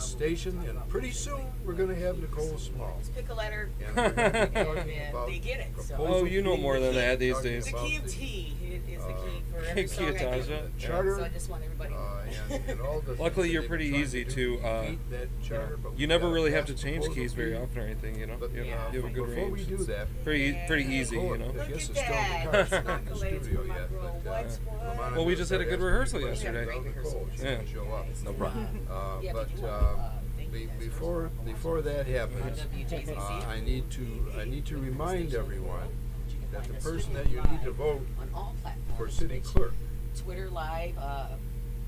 station, and pretty soon we're going to have Nicole Small. Just pick a letter, And we're going to be and talking about they get it. So. proposal Oh, you know more than that these talking days. The about key of T is the key for every Key song I of do. Tasha. the charter. So I just want everybody to know. And all the Luckily, things that you're they've pretty been trying easy do to, meet that charter, but You we've never got a really have to vast change proposal keys very fee. often or anything, you know. But, You Yeah. have a good before range. we do that, Pretty easy, you know. I Look guess at it's still that. in the Accolades studio for my yet, girl. but, What's what? Romana Well, we knows just had a that good has to be rehearsal questioned yesterday. about Great Nicole. She Yeah. didn't show up. No problem. Yeah, But did you thank you guys before that happens, WJCC? I need to remind everyone You can that find the us person that you need to vote on all platforms, for city which clerk. Twitter Live,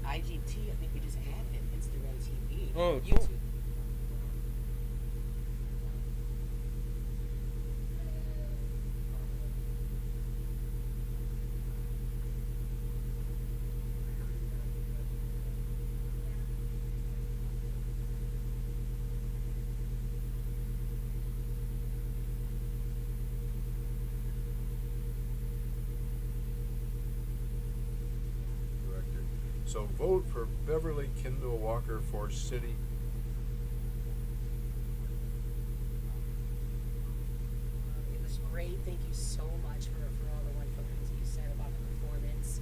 IGT, I think we just added Instagram TV, Oh, cool. YouTube. Director. So vote for Beverly Kendall Walker for city. It was great. Thank you so much for all the wonderful things that you said about the performance.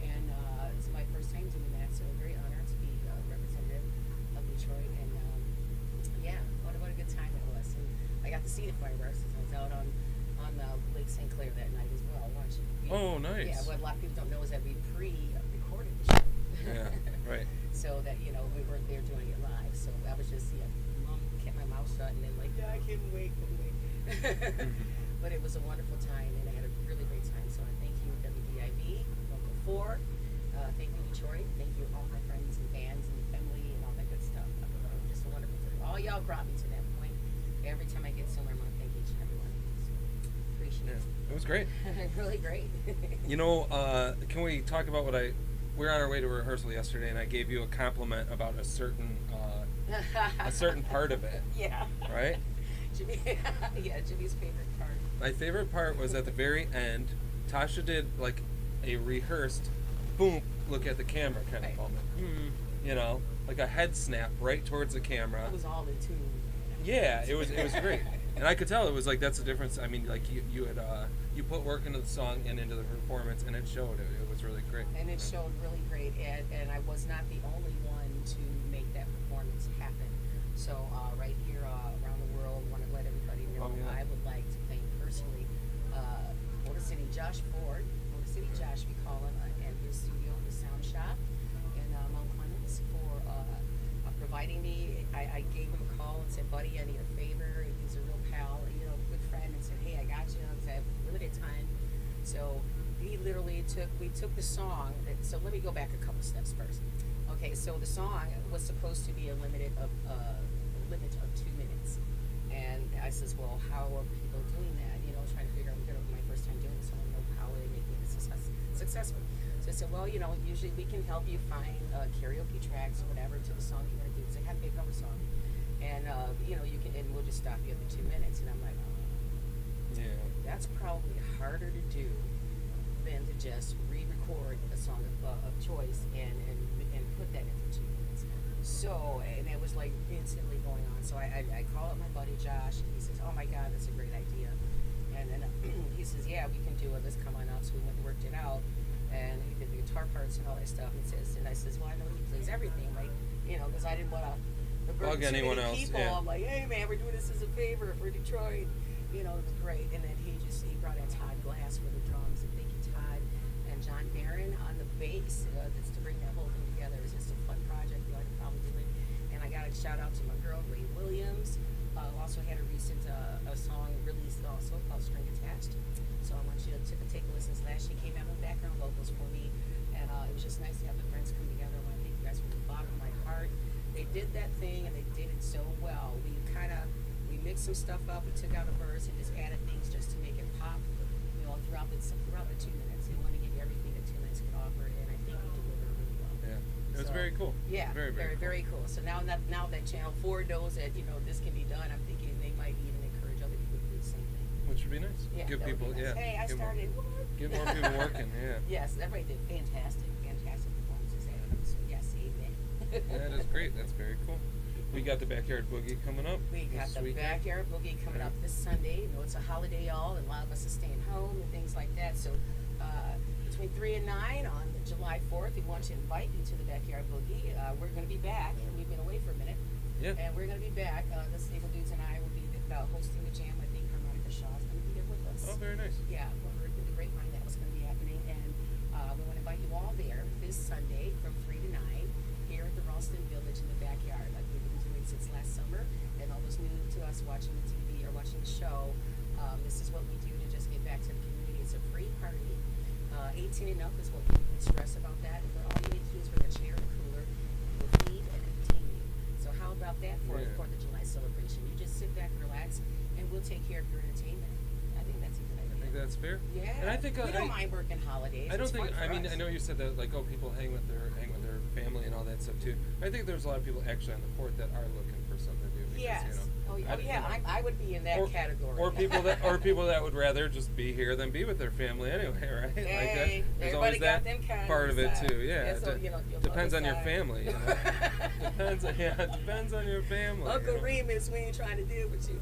And it's my first time doing that, so very honored to be representative of Detroit. And yeah, what a good time it was. And I got to see the fireworks because I was out on Lake St. Clair that night as well watching. Oh, nice. Yeah, what a lot of people don't know is that we pre-recorded the show. Yeah, right. So that, you know, we weren't there doing it live. So I was just, kept my mouth shut and then like, I couldn't wait. But it was a wonderful time and I had a really great time. So I thank you, WDIB, Local 4. Thank you, Detroit. Thank you, all my friends and fans and family and all that good stuff. Just a wonderful time. All y'all brought me to that point. Every time I get somewhere, I'm going to thank each and every one of you. So appreciate Yeah, it was great. it. Really great. You know, can we talk about we're on our way to rehearsal yesterday, and I gave you a compliment about a certain part of it, Yeah. right? Jimmy, yeah, Jimmy's favorite part. My favorite part was at the very end. Tasha did like a rehearsed, boom, look at the camera kind of Right. moment. You know, like a head snap right towards the camera. It was all in tune. Yeah, it was great, and I could tell it was like that's the difference. I mean, like you had you put work into the song and into the performance, and it showed. It was really great. And it showed really great, and I was not the only one to make that performance happen. So right here around the world, want to let everybody know Oh, yeah. I would like to thank personally Motor City Josh Ford, Motor City Josh we call him, and his studio, the Sound Shop, in Mount Clemens for providing me. I gave him a call and said, buddy, I need a favor. He's a real pal, good friend, and said, hey, I got you. I have limited time. So he literally we took the song. So let me go back a couple steps first. Okay, so the song was supposed to be a limit of 2 minutes, and I says, well, how are people doing that? Trying to figure out. My first time doing this, I don't know how are they making it successful. So I said, well, usually we can help you find karaoke tracks or whatever to the song you want to do. It's like, have a cover song, and you can, and we'll just stop you at the 2 minutes. And I'm like, Yeah. that's probably harder to do than to just re-record a song of choice and put that into 2 minutes. So, and it was like instantly going on. So I call up my buddy Josh, and he says, oh my God, that's a great idea. And then he says, yeah, we can do it. Let's come on up. So we went and worked it out. And he did the guitar parts and all that stuff. And I says, well, I know he plays everything. Like, because I didn't want to Bug anyone else, people. yeah. I'm like, hey, man, we're doing this as a favor for Detroit. It was great. And then he brought in Todd Glass for the drums. And thank you, Todd. And John Barron on the bass, just to bring that whole thing together. It was just a fun project. You ought to probably do it. And I got a shout out to my girl, Ray Williams. Also had a recent a song released also called String Attached. So I want you to take a listen to that. She came out with background vocals for me. And it was just nice to have the friends come together. I want to thank you guys from the bottom of my heart. They did that thing and they did it so well. We mixed some stuff up. We took out a verse and just added things just to make it pop, throughout the 2 minutes. We want to give you everything that 2 minutes can offer, and I think we delivered really well. Yeah. It was very cool. Yeah, very cool. So now that Channel 4 knows that this can be done, I'm thinking they might even encourage other people to do the same thing. Which would be nice. Yeah, Give that would people, be nice. Hey, I give more- started. What? Get more people working. Yeah. Yes, everybody did fantastic performances. So yes, amen. That is great. That's very cool. We got the Backyard Boogie coming up. We got this the weekend. Backyard Boogie coming up this Sunday. You know, it's a holiday, y'all, and a lot of us are staying home and things like that. So between 3 and 9 on July 4th, we want to invite you to the Backyard Boogie. We're going to be back, and we've been away for a minute. Yeah. And we're going to be back. The Stable Dudes and I will be hosting the jam. I think Harmonica Shaw is going to be there with us. Oh, very nice. Yeah, well, we're in the grapevine that was going to be happening, and we want to invite you all there this Sunday from 3 to 9 here at the Ralston Village in the backyard, like we've been doing since last summer. And all those new to us watching the TV or watching the show, this is what we do to just get back to the community. It's a free party. 18 and up is what we stress about that. And all you need to do is bring a chair and a cooler. We'll feed and entertain you. So how about that for the 4th of July celebration? You just sit back and relax, and we'll take care of your entertainment. I think that's a good idea. I think that's fair. Yeah. And I think we don't mind working holidays. I don't It's think. fun for I mean, us. I know you said that like, oh, people hang with their family and all that stuff too. I think there's a lot of people actually on the 4th that are looking for something to do. Because, Yes. You know, Oh I- yeah. I would be in that category. Or people that would rather just be here than be with their family anyway, right? Hey, like that, there's everybody always got that them kind part of it side. too. Yeah. Yeah, so, you know, your depends mother's on your side. family. You know? It depends on your family. Uncle you know? Remus, we ain't trying to deal with you.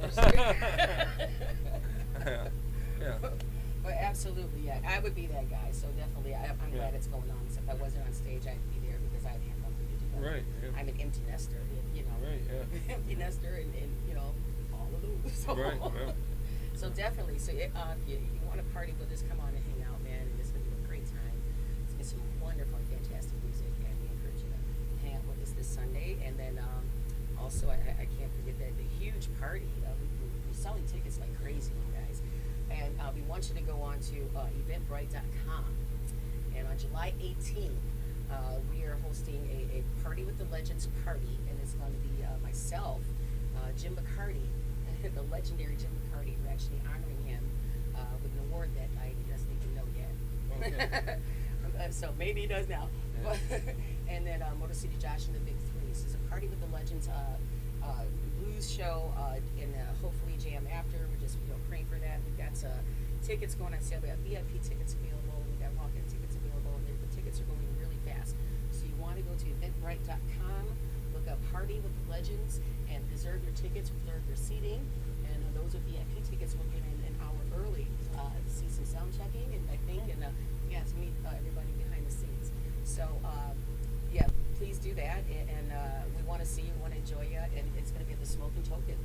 Yeah. But absolutely, yeah, I would be that guy. So definitely, I'm glad it's going on. So if I wasn't on stage, I'd be there because I'd have nothing to do. Right. Yeah. I'm an empty nester, you know. Right. Yeah. Empty nester, and you know, all of those. So, Right. Yeah. so definitely, so if you want to party with us, come on and hang out, man. And it's gonna be a great time. It's gonna be some wonderful, fantastic music, and we encourage you to hang out with us this Sunday. And then also, I can't forget that the huge party. We're selling tickets like crazy, you guys. And we want you to go on to eventbrite.com. And on July 18th, we are hosting a Party with the Legends party. And it's going to be myself, Jim McCarty, the legendary Jim McCarty. We're actually honoring him with an award that night. He doesn't even know yet. Okay. So maybe he does now. Yeah. And then Motor City Josh and the Big Three. This is a Party with the Legends blues show, and hopefully jam after. We're just praying for that. We've got tickets going on sale. We have VIP tickets available. We've got walk-in tickets available, and the tickets are going really fast. So you want to go to eventbrite.com, look up Party with the Legends, and reserve your tickets, reserve your seating. And those with VIP tickets will get in an hour early to see some sound checking, and I think, and to meet everybody behind the scenes. So yeah, please do that, and we want to see you, want to enjoy you, and it's going to be at the Smoking Token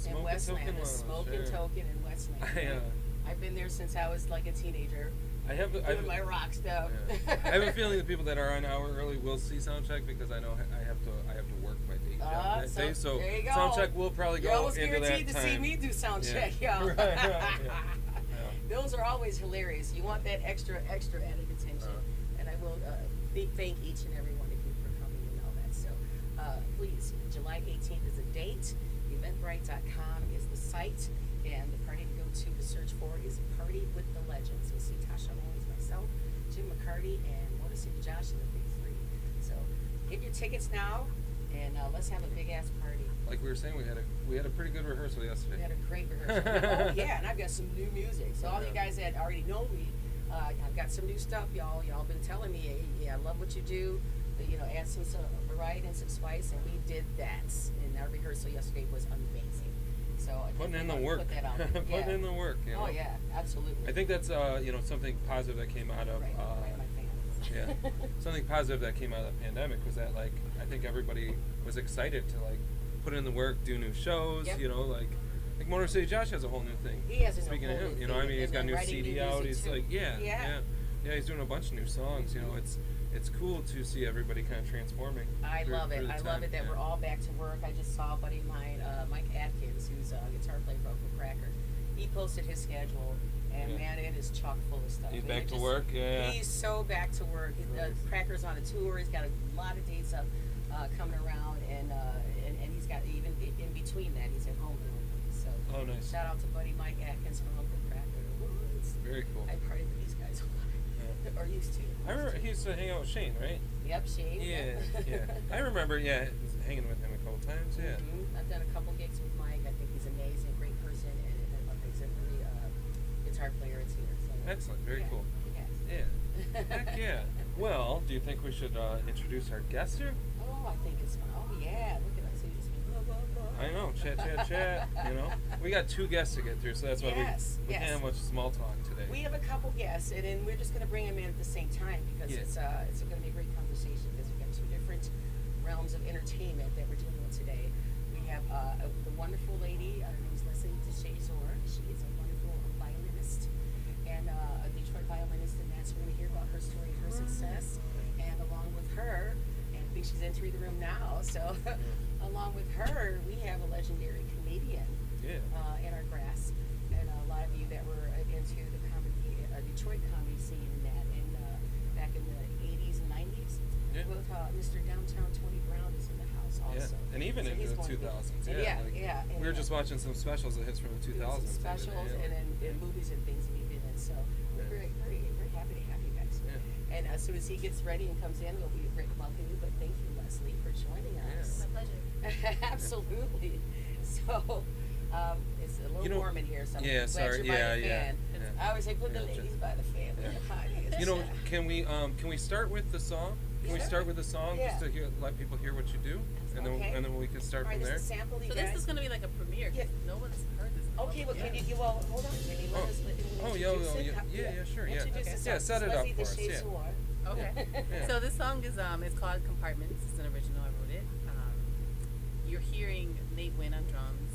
in Westland. The Smoking Token in Westland. I've been there since I was like a teenager. Doing my rock stuff. Yeah. I have a feeling the people that are an hour early will see soundcheck because I know I have to work my day job that day. So there you go. soundcheck will probably You're go almost into that guaranteed to see time. me do sound check, y'all. Right, yeah. Those are always hilarious. You want that extra added attention, and I will thank each and every one of you for coming and all that. So please, July 18th is the date. Eventbrite.com is the site, and the party to go to search for is Party with the Legends. You'll see Tasha Owens, myself, Jim McCarty, and Motor City Josh and the Big Three. So get your tickets now, and let's have a big ass party. Like we were saying, we had a pretty good rehearsal yesterday. We had a great rehearsal. Oh yeah, and I've got some new music. So all you guys that already know me, I've got some new stuff, y'all. Y'all been telling me, hey, yeah, I love what you do. But, add some variety and some spice, and we did that. And our rehearsal yesterday was amazing. So I Putting in the definitely work. Put that out. Putting in the work. Oh yeah, absolutely. I think that's something positive that came out of right, my fans. yeah, something positive that came out of the pandemic was that I think everybody was excited to put in the work, do new shows. Yep. Like Motor City Josh has a whole new thing. He has a Speaking whole of him, new I thing, mean, he's and got a new writing CD new out. music He's too. yeah, he's doing a bunch of new songs. It's cool to see everybody kind of transforming. I love it. through the I time. love it that Yeah. we're all back to work. I just saw a buddy of mine, Mike Atkins, who's a guitar player for Uncle Cracker. He posted his schedule, and Yeah. man, it is chock full of stuff. He's And back it to just- work, yeah. He's so back to work. Nice. Cracker's on a tour. He's got a lot of dates up coming around, and he's got even in between that, he's at home doing things. So Oh, nice. shout out to buddy Mike Atkins from Uncle Cracker. Very cool. I partied with these guys a lot, or used to. I remember he used to hang out with Shane, right? Yep, Shane. Yeah. I remember, hanging with him a couple times. Yeah. Mm-hmm. I've done a couple gigs with Mike. I think he's amazing, great person, and he's a really guitar player. It's here. So, Excellent. Very cool. Yes. Yeah. Heck yeah. Well, do you think we should introduce our guest here? Oh, I think it's fun. Oh yeah, look at us. We just been chat. You know, we got 2 guests to get through, so that's why Yes, we can't yes. have much small talk today. We have a couple guests, and then we're just going to bring them in at the same time because Yeah. it's going to be a great conversation because we've got 2 different realms of entertainment that we're dealing with today. We have the wonderful lady, her name's Leslie DeShazor. She is a wonderful violinist and a Detroit violinist, and that's we're going to hear about her story, her success, and along with her, and I think she's entering the room now. So, along with her, we have a legendary comedian Yeah. in our grass, and a lot of you that were into the comedy, Detroit comedy scene and that, and back in the 80s and 90s, Yeah. with Mr. Downtown Tony Brown is in the house also. Yeah, and even So into he's the going to be- 2000s. and Yeah, and, we were just watching some specials that hits from the 2000s. specials today, and then movies and things that he did in. So we're Yeah. very happy to have you guys. Yeah. And as soon as he gets ready and comes in, we'll be ready to welcome you. But thank you, Leslie, for joining us. My pleasure. Absolutely. So, it's a little You know- warm in here, so I'm Yeah, glad sorry, you're by yeah, the yeah, fan. yeah. I always say put the Yeah, ladies by the fan. Yeah. Where the party is. You know, can we start with the song? Can we Sure. start with the song Yeah. just to let people hear what you do, and then Okay. and then we can start All right, from there. this is a sample, you So guys. this is going to be like a premiere. 'Cause Yeah. No one's heard this. Okay, well, can you well, hold on. Maybe let Oh. us Oh, introduce it. yeah, sure, yeah. Introduce Okay. the Yeah, song. set it up Leslie for us, yeah. DeShazor. Okay. Yeah. So this song is it's called Compartments. It's an original. I wrote it. You're hearing Nate Wynn on drums,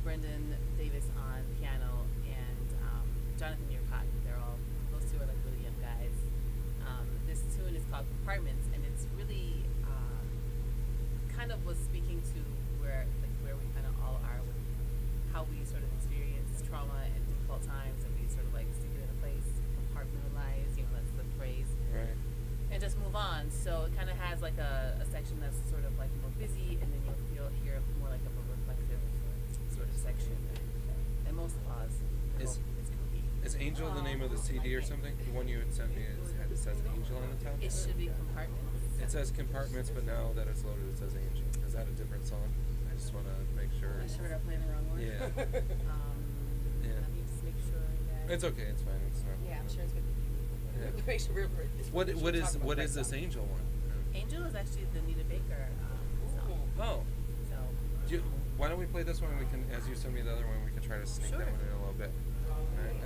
Brendan Davis on piano, and Jonathan Yerkot. Those 2 are like really young guys. This tune is called Compartments, and it's really kind of was speaking to where we kind of all are with how we sort of experience trauma and difficult times, and we sort of like stick it in a place, compartmentalize. That's the phrase. Right. And just move on. So it kind of has like a section that's sort of like more busy, and then you'll hear more like of a reflective sort of section. And most pause. Is- Is Angel the name of the CD or something? The one you had sent me it says Angel on the top. It should be Compartments. It says Compartments, but now that it's loaded, it says Angel. Is that a different song? I just want to make sure. I'm sure we're playing the wrong one. Yeah. Yeah. Let me just make sure that. It's okay. It's fine. It's not. Yeah, I'm sure it's good. Yeah. Make sure we're What make sure what we is talk about what the is right this song. Angel one? Angel is actually the Nita Baker song. Oh. So Why don't we play this one? We can, as you send me the other one, we can try to sneak that Sure. one in a little bit. Alright,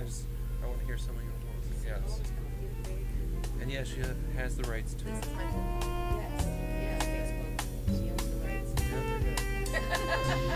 I want to hear some of your voice. Yes. And yes, she has the rights to this it. is my favorite. Yes, Facebook. She owns the rights. Yeah, they're good.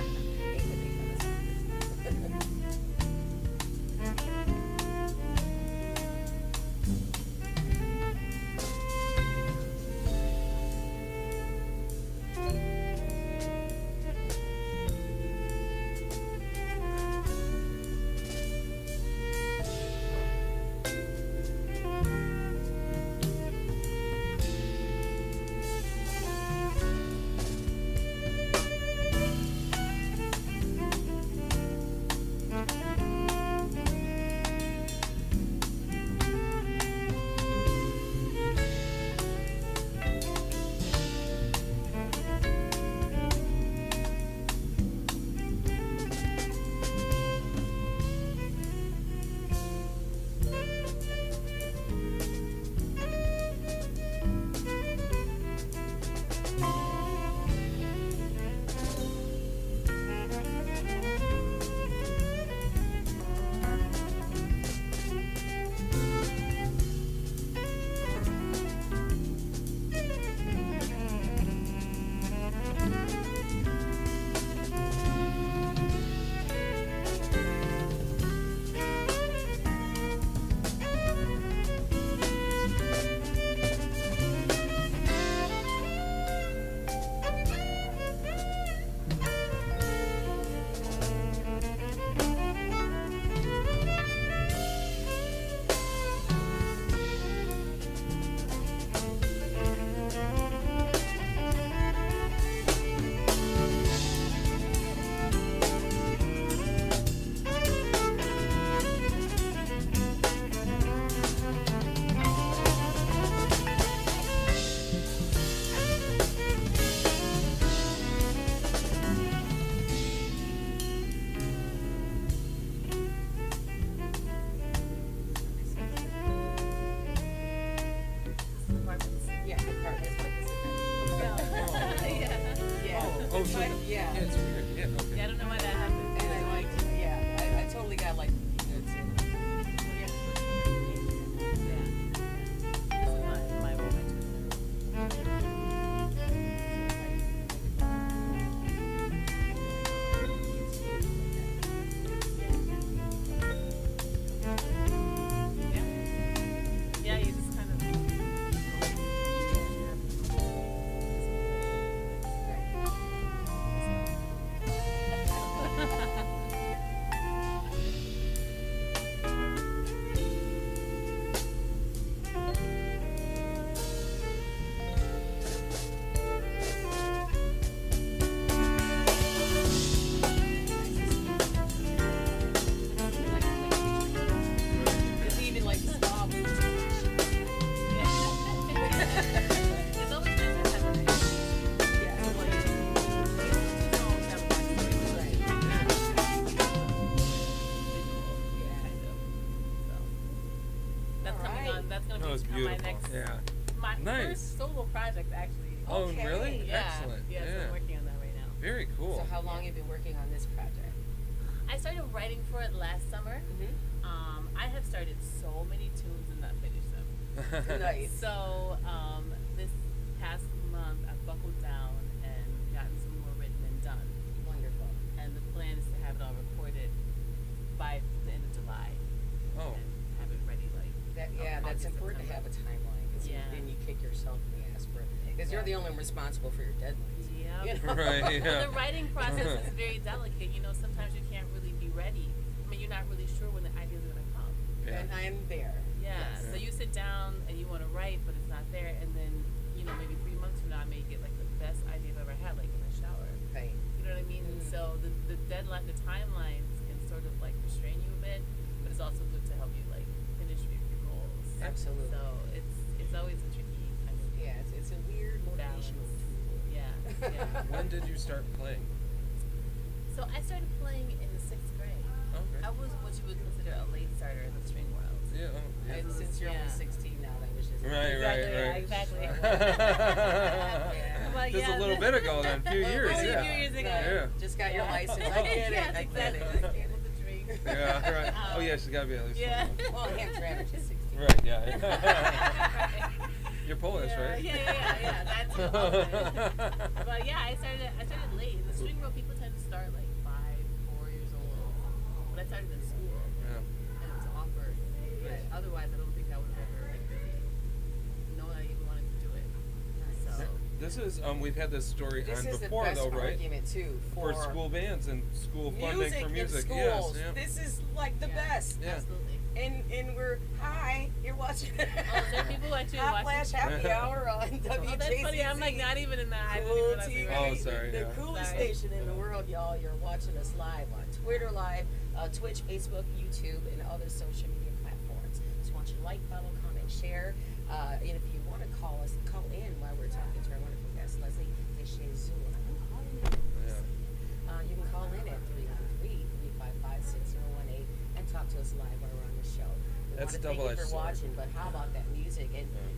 Compartments. Yeah, Compartments, but this is Yeah. Oh, so But, yeah. it's weird. Yeah. Okay. Yeah, I don't know Wonderful. next, Yeah. my Nice. first solo project actually. Oh, Okay. really? Yeah. Excellent. Yeah, so I'm working on that right now. Very cool. So how long have you been working on this project? I started writing for it last summer. Mm-hmm. I have started so many tunes and not finished them. Nice. So this past month, I've buckled down and gotten some more written and done. Wonderful. And the plan is to have it all recorded by the end of July. Oh. And have it ready like. That's August, important to have September. a timeline because Yeah. then you kick yourself in the ass for it. Because you're the only one responsible for your deadlines. Yeah. You know? Right, Well, yeah. the writing process is very delicate. You know, sometimes you can't really be ready. I mean, you're not really sure when the ideas are gonna come. Yeah. And I'm there. Yeah. Yes. So you sit down and you want to write, but it's not there, and then maybe 3 months from now, I may get like the best idea I've ever had, like in the shower. Right. You know what I mean? And so the deadline, the timelines can sort of like restrain you a bit, but it's also good to help you like finish your goals. Absolutely. So it's always a tricky kind of Yeah, it's a weird motivational balance. tool. Yeah. Yeah. When did you start playing? So I started playing in the 6th grade. Okay. I was what you would consider a late starter in the string world. Yeah. Oh, yeah. And since you're only Yeah. 16 now, that was just Right, Exactly, right, yeah, right. exactly. Yeah. But Just yeah, a little bit ago then, a few years, Only yeah. a few years ago. Yeah. Just got your Yeah. license. I get it. Yes, I get exactly. it. I get it. With the drink. Yeah, right. Oh, yeah, Um, she's got to be at least Yeah. 21. Well, Hamp's average is 16. Right, yeah. You're Polish, yeah, right? Yeah, that's it. But yeah, I started late. In the string world, people tend to start like 5, 4 years old. But I started in school, Yeah. and it was awkward. But otherwise, I don't think I would have ever like really known I even wanted to do it. So This is, we've had this story This on is the before, best though, right? argument too For school bands and school funding for music. in Yes, schools. yeah. This is like the Yeah. best. Yeah. absolutely. And we're hi. You're watching. Oh, there are people actually Hot watching? Flash Happy Hour on WJCC. Oh, that's funny. I'm like not even in that. I didn't even Cool realize we TV, were- Oh, sorry, the yeah. coolest Sorry. station in the world, y'all. You're watching us live on Twitter Live, Twitch, Facebook, YouTube, and other social media platforms. Just want you to like, follow, comment, share. And if you want to call us, call in while we're talking to our wonderful guest, Leslie Deshazoul. You can call in at 313-355-6018 and talk to us live while we're on the show. We That's wanna double-edged Thank you for sword. watching, but how about that music?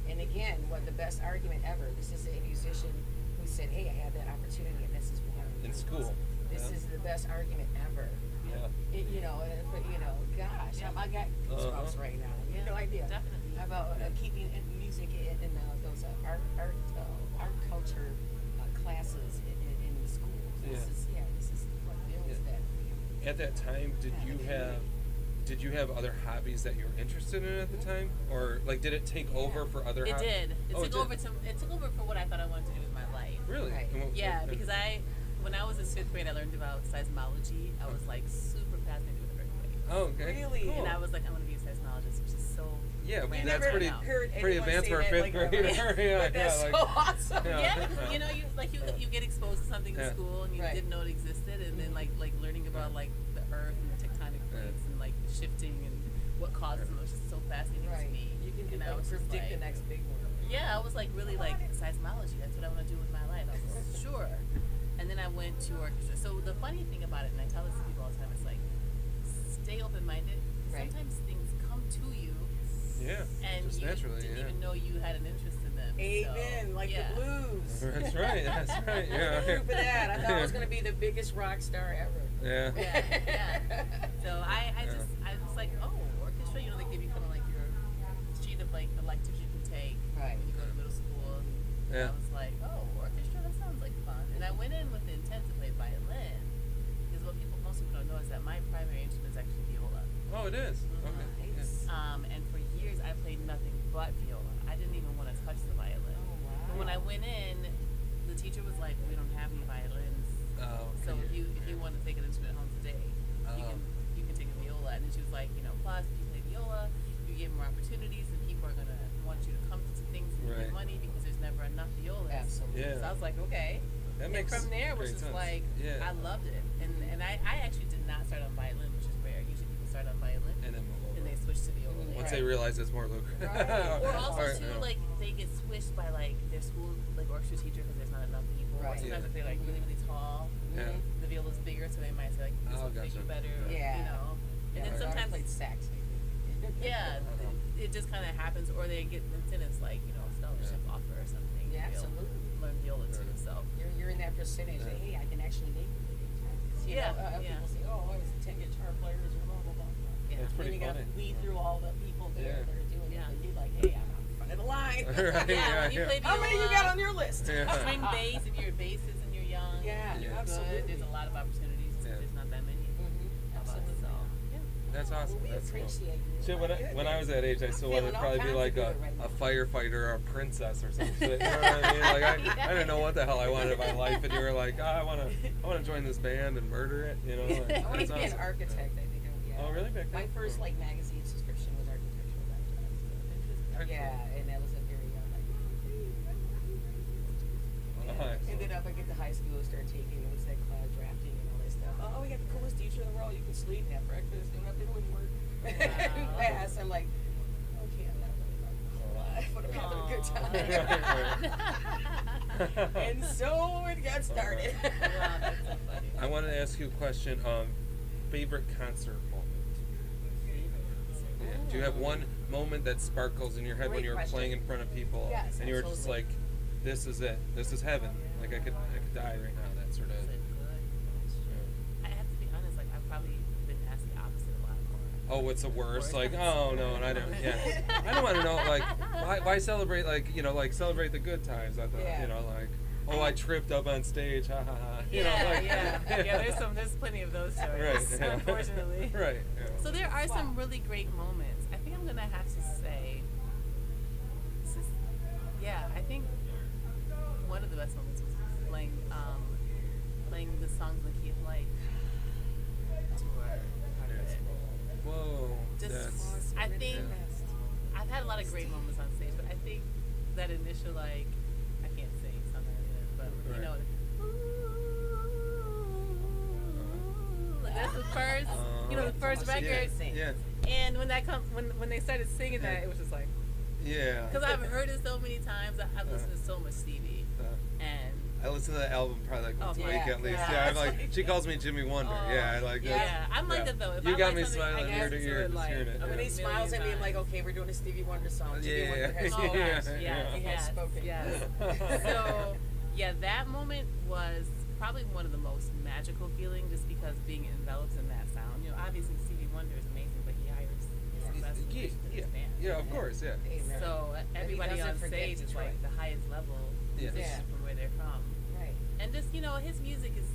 And again, what the best argument ever. This is a musician who said, "Hey, I had that opportunity, and this is why." In school. This Yeah. is the best argument ever. Yeah. Gosh, I got goosebumps right now. You have no idea. Definitely. How about keeping music in those art culture classes in the schools. This is what builds Yeah. that. At that time, did you have other hobbies that you were interested in at the time, or like did it take over for other? It did. It Oh, took over for what I thought I wanted to do with my life. Really? Right. And Yeah, because when I was in 5th grade, I learned about seismology. I was like super fascinated with earthquakes. Oh, okay. Really? Cool. And I was like, I'm gonna be a seismologist, which is so. Yeah, random that's right pretty now. heard pretty anyone advanced say for a that, 5th like, grader. Yeah, but that's yeah, so like, awesome. Yeah. Yeah, because you get exposed to something in Yeah. school and you Right. didn't know it existed, and then like learning about like the earth and the tectonic plates and like shifting and what causes them was just so fascinating Right. to me. You can and I was just predict the like, next big one. Yeah, I was like really like seismology. That's what I want to do with my life. I was like, sure. And then I went to orchestra. So the funny thing about it, and I tell this to people all the time, it's like stay open minded. Right. Sometimes things come to you, Yeah. and Just you naturally, didn't yeah. even know you had an interest in them. Amen. So, Like yeah. the blues. That's right. That's right. Yeah. Proof of that. I thought I was going to be the biggest rock star ever. Yeah. Yeah. So I was like, oh, orchestra. They give you kind of like your sheet of like electives you can take Right. when you go to middle school. And Yeah. I was like, oh, orchestra. That sounds like fun. And I went in with the intent to play violin, because what most people don't know is that my primary instrument is actually viola. Oh, it is. Okay. Nice. And for years I played nothing but viola. I didn't even want to touch the violin. Oh, wow. But when I went in, the teacher was like, we don't have any violins. Oh, So okay. if you want to take an instrument home today, you can take a viola. And then she was like, plus if you play viola, you get more opportunities, and people are gonna want you to come to things and Right. get money because there's never enough violas. Absolutely. Yeah. So I was like, okay. That And makes from there was great just sense. like, Yeah. I loved it. And I actually did not start on violin, which is rare. Usually people start on violin And then move over. and they switch to viola. Once Right. they realize it's more lucrative. Right. Or also Right, too, yeah. like they get switched by like their school like orchestra teacher because there's not enough people. Or Right. sometimes Yeah. if they're like really tall, Yeah. the viola's bigger, so they might say like this Oh, will fit gotcha. you better. Yeah. You know. And Yeah, then my daughter sometimes played sax. yeah, it just kind of happens, or they get incentives like a scholarship offer or something. Yeah, to be able to absolutely. learn viola too. So You're in that percentage. That, hey, I can actually make it. You Yeah, know, yeah. People say, oh, I was 10 guitar players or blah blah blah. Yeah. That's pretty And you funny. gotta weed through all the people there Yeah. that are doing Yeah. it. And you're like, hey, I'm out in front of the line. Right, yeah, when you play How many you viola, got on your list? Yeah. string bass, if you're a bassist and you're young, Yeah, you're absolutely. good. There's a lot of opportunities. Yeah. There's not that many Mm-hmm. of us. Absolutely. So yeah. That's awesome. Well, we That's cool. appreciate you. Shit, when I was that age, I still wanted feeling to all probably be kinds of like good right a now. firefighter or a princess or some shit. You know what I mean? Like I didn't know what the hell I wanted in my life, and you were like, I wanna join this band and murder it. You know? Like, I wanted that's to be an awesome. architect. I think. Oh, really? Back My then? first Oh. like magazine subscription was Architectural Digest. Yeah, and that was a very young. Nice. Ended up, I get to high school, start taking what's that cloud drafting and all that stuff. Oh, we got the coolest teacher in the world. You can sleep, have breakfast, do nothing when you work. Wow. Fast. I'm like, okay, I'm not really about the whole life, but I'm having a good time. And so it got started. Wow, that's so funny. I wanted to ask you a question. Favorite concert moment? Yeah. Do you have one moment that sparkles in your head when Great you were question. playing in front of people, Yes, and you were just absolutely. like, "This is it. This is heaven. Like I could die right now." That sort of. That's a good question. I have to be honest. Like I've probably been asked the opposite a lot more. Oh, what's the worst? Worst Like, concert. oh no, and I don't. Yeah, I don't want to know. Like, why celebrate? Like celebrate the good times. I thought, Yeah. like, oh, I tripped up on stage. Ha ha ha. You know, like, yeah. There's plenty of those stories. Right. Yeah. Unfortunately. Right. Yeah. So there are some really great moments. I think I'm gonna have to say, I think one of the best moments was playing the songs in the Key of Light tour. Part of Yes. it. Whoa. Just- That's. I think Yeah. I've had a lot of great moments on stage, but I think that initial I can't sing, so I'm not gonna do it, but Right. that's the first, the first Yeah. record. Yeah. And when when they started singing that, it was just like, Yeah. because I've heard it so many times. I've listened to so much Stevie, and I listen to the album probably like once a Oh, week yeah. at least. Yeah. Yeah, I'm like, she calls me Jimmy Wonder. Oh, Yeah, I like that. yeah, I'm like that though. If You I got like me something, I smiling can ear to listen ear it, just like, hearing it. a When Yeah. he smiles at me, I'm million like, times. okay, we're doing a Stevie Wonder song. Stevie Yeah. Wonder has Oh gosh, Yeah. yes, He has yes, spoken. yes. So, yeah, that moment was probably one of the most magical feelings, just because being enveloped in that sound. Obviously Stevie Wonder is amazing, but he hires the best musicians in his band. Yeah, of course, yeah. Amen. So everybody doesn't on forget stage is Detroit. like the highest level Yes. musician Yeah. from where they're from, Right. and just his music is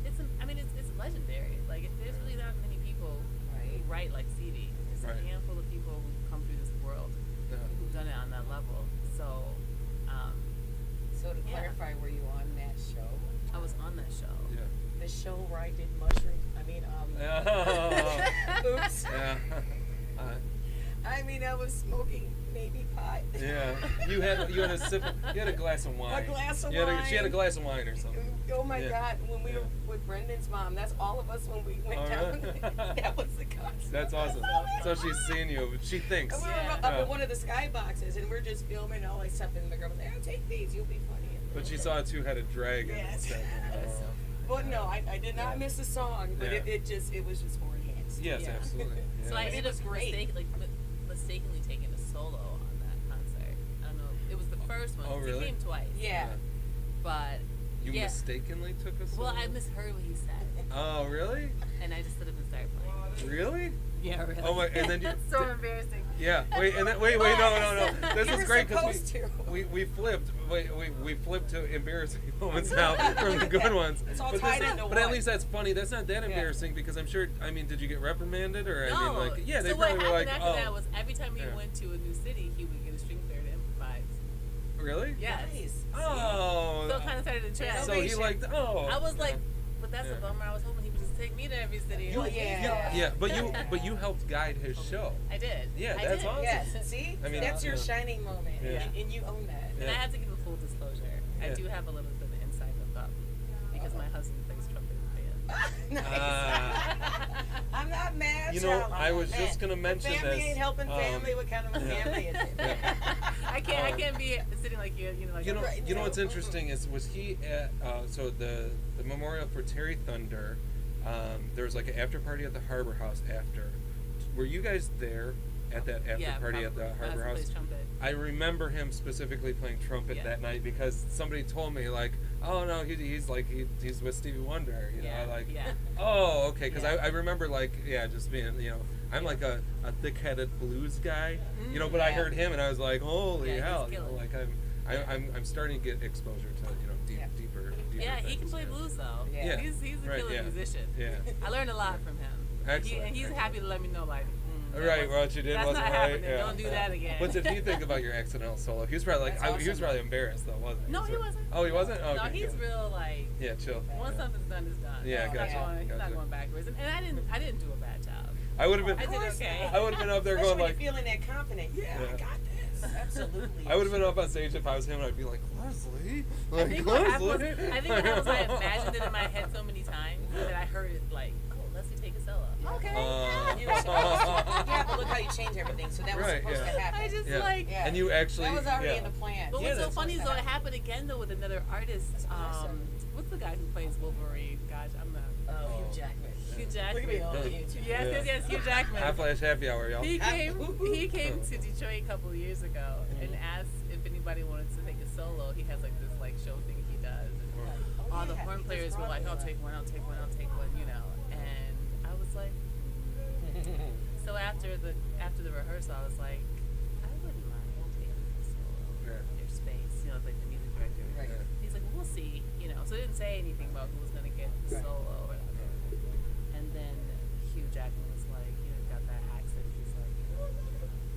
it's legendary. Like there's really not many people Right. who write like Stevie. There's Right. a handful of people who've come through this world Yeah. who've done it on that level. So So to Yeah. clarify, were you on that show? I was on that show. Yeah. The show where I did mushrooms. Oh. Oops. Yeah. I mean, I was smoking maybe pot. Yeah. You had a sip. You had a glass of wine. A glass of She had a wine. glass of wine or something. Oh my Yeah. God! When we Yeah. were with Brendan's mom, that's all of us when we went Oh, down. really? That was the concert. That's awesome. So she's seen you. She thinks. And we were Yeah. up in one of the skyboxes, and we're just filming all that stuff. And the girl was like, "Oh, take these, you'll be funny." But she saw a two-headed dragon. Yes. instead. Oh. But no, I did not miss the song, but Yeah. it was just more enhanced. Yes, Yeah. absolutely. Yeah. So I But it ended up was great. mistakenly taking a solo on that concert. I don't know. It was the first one. Oh, really? He came twice. Yeah. But You yeah. mistakenly took a solo? Well, I misheard what he said, Oh, really? and I just stood up and started playing. Really? Yeah, really. Oh my! And then you. That's so embarrassing. Yeah. Wait. And then wait. No. This You is were great supposed because to. we flipped. We flipped to embarrassing moments now from the good ones. It's all But tied this- into But at one. least that's funny. That's not that Yeah. embarrassing because I'm sure. I mean, did you get reprimanded or No. I mean, like, yeah, they so what probably were happened like, after oh, that was every time we Yeah. went to a new city, he would get a string player to improvise. really? Yes. Nice. Oh. So it kind of started to trend. So he Innovation. liked. Oh. I was like, yeah. but that's Yeah. a bummer. I was hoping he would just take me to every city. You, Like, yeah. yeah, but you helped guide his show. I did. Yeah, I that's did. awesome. Yes. See, I mean, that's your yeah. shining moment, Yeah. and you own that. And Yeah. I have to give a full disclosure. I Yeah. do have a little bit of inside hook up because my husband plays trumpet in the band. Nice. Ah. I'm not mad. You know, child. I'm I not was mad. just gonna mention family this. ain't helping family. What kind of a yeah. family is it? Yeah. I can't be sitting like you know, like Right. You know what's interesting is was he at so the memorial for Terry Thunder, there was like an after party at the Harbor House after. Were you guys there? at that after Yeah, party at the probably. My Harbor husband House. plays trumpet. I remember him specifically playing trumpet Yeah. that night because somebody told me like, oh no, he's he's with Stevie Wonder, you Yeah, know, like, yeah. oh okay, because Yeah. I remember like just being, I'm like a thick-headed blues guy, but I Yeah. heard him and I was like, holy Yeah, he's hell, killing like it. I'm starting to get exposure to Yeah. deeper. Yeah, he can things, play blues though. Yeah. He's a Right, killer yeah. musician. Yeah. I learned a lot from him. Excellent, And he's excellent. happy to let me know, like, that Right, wasn't- what you did that's wasn't not right. happening. Yeah. Don't do that again. What did he think about your accidental solo? He was probably like, That's he was awesome. probably embarrassed though, wasn't he? No, he wasn't. Oh, he wasn't. Oh, No, okay, he's good. real like. Yeah, chill. Once Yeah. something's done, it's done. Yeah, he's gotcha, Not going, he's gotcha. not going backwards. And I didn't do a bad job. I would have been. I did okay. I would have been up there Especially going when like. you're feeling that confident. Yeah, I Yeah. got this. Absolutely. I would have been up on stage if I was him, and I'd be like, Leslie, I like think what happened was, Leslie. I imagined it in my head so many times that I heard it like, oh, Leslie take a solo. Okay. You were supposed to. Yeah, but look how you change everything. So that was Right, supposed yeah. to happen. I just Yeah. like. Yeah. And you actually. That was already yeah. in the plan. But Yeah, what's so that's funny is supposed though, to it happened again though with another artist. That's awesome. What's the guy who plays Wolverine? Gosh, I'm not. Oh, Hugh Jackman. Hugh Look Jackman. at me, oh, Yeah. Hugh Jackman. Yes, Hugh Jackman. High Flash Happy Hour, y'all. He came Oh. to Detroit a couple of years ago and asked if anybody wanted to take a solo. He has like this like show thing he does. And all the yeah, horn he players just were like, brought I'll me take one, and I was like, so after the rehearsal, I was like, I wouldn't mind taking a solo. Yeah. Their space, like the music director. Right. Yeah. He's like, we'll see, So it didn't say anything about who was gonna get the Right. solo or whatever. And then Hugh Jackman was like, got that accent. He's like,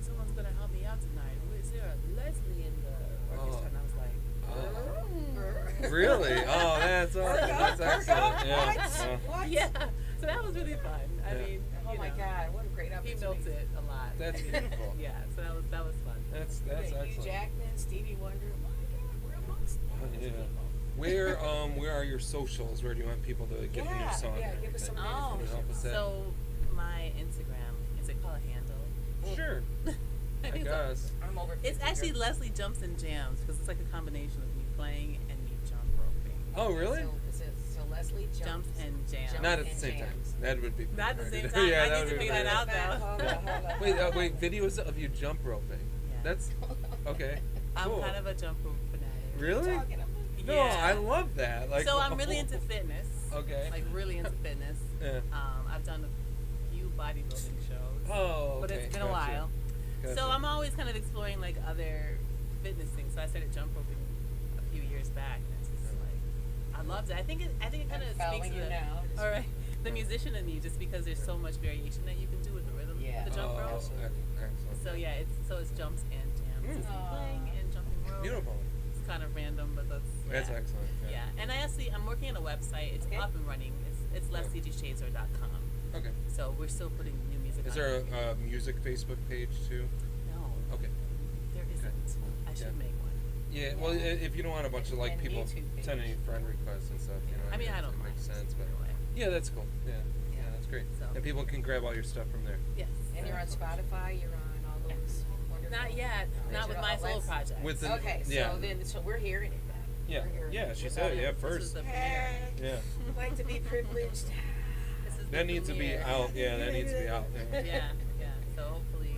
someone's gonna help me out tonight. Is there a Leslie in the orchestra? And I was like, Really? Oh, that's awesome. That's excellent. Yeah. What? yeah. So that was really fun. I Yeah. mean, Oh my God, what a great he opportunity. milked it a lot. That's I mean, beautiful. Yeah. So that was fun. That's Hugh excellent. Jackman, Stevie Wonder. Oh my God, we're amongst Yeah. people. Where are your socials? Where do you want people to get the new song? Yeah, and give us some everything? Oh, Can you help us out? so my Instagram is it called a handle? Sure. I It's guess. I'm over 50 It's actually girl. Leslie Jumps and Jams because it's like a combination of me playing and me jump roping. Oh, really? So Leslie Jumps and jams. Jump Not at the and same time. jams. That would be. Not at the hard to same do. time. Yeah, I that need would to be figure very that out, hard. though. Hold on. Wait, videos of you jump roping. Yeah. That's okay. I'm Cool. kind of a jump rope fanatic. Really? Talking about- No, Yeah. I love that. Like, So I'm really into fitness. Okay. Like really into fitness. Yeah. I've done a few bodybuilding shows. Oh, But okay, it's been a gotcha. while. Gotcha. So I'm always kind of exploring like other fitness things. So I started jump roping a few years back, and it's just like I loved it. I think it kind of I'm speaks following to you the now. Just- all right, the musician in me, just because there's so much variation that you can do with the rhythm, Yeah. of the jump Oh, rope. excellent. So yeah, it's jumps and jams. It's Aw. playing and jumping rope. Beautiful. It's kind of random, but That's excellent. Yeah, and I'm working on a website. It's Okay. up and running. It's lesliegshazor.com. Okay. So we're still putting new music. Is on there it. a music Facebook page too? No, Okay. there isn't. I should Yeah. make one. Yeah. Well, if you don't want a bunch of like And people YouTube page. sending you friend requests and stuff, I mean, I don't it mind. makes sense, but Either way. yeah, that's cool. Yeah, that's great. So- And people can grab all your stuff from there. Yes. And you're on Spotify. You're on all those wonderful. Not yet. Not with digital my solo outlets? project. With the Okay, yeah. so we're hearing it then. Yeah, We're hearing yeah, it she with said all it, your- yeah, This first. is the Hey, Yeah. like to be privileged. This is the That needs to be premiere. out. Yeah, that needs to be out. Yeah. So hopefully,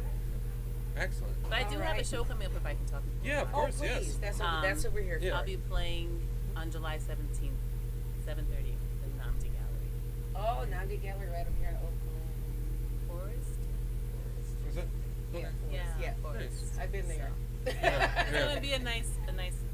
Excellent. but I do have a Alright. show coming up if I can talk. Yeah, of Oh, course, please. yes. That's what we're here Yeah. for. I'll be playing on July 17th, 7:30 in the Namdi Gallery. Oh, Nandi Gallery right over here in Oakland. Forest? Is it? Yeah, Yeah. yeah. Forest. Nice. I've been there. It's Yeah. gonna be a nice.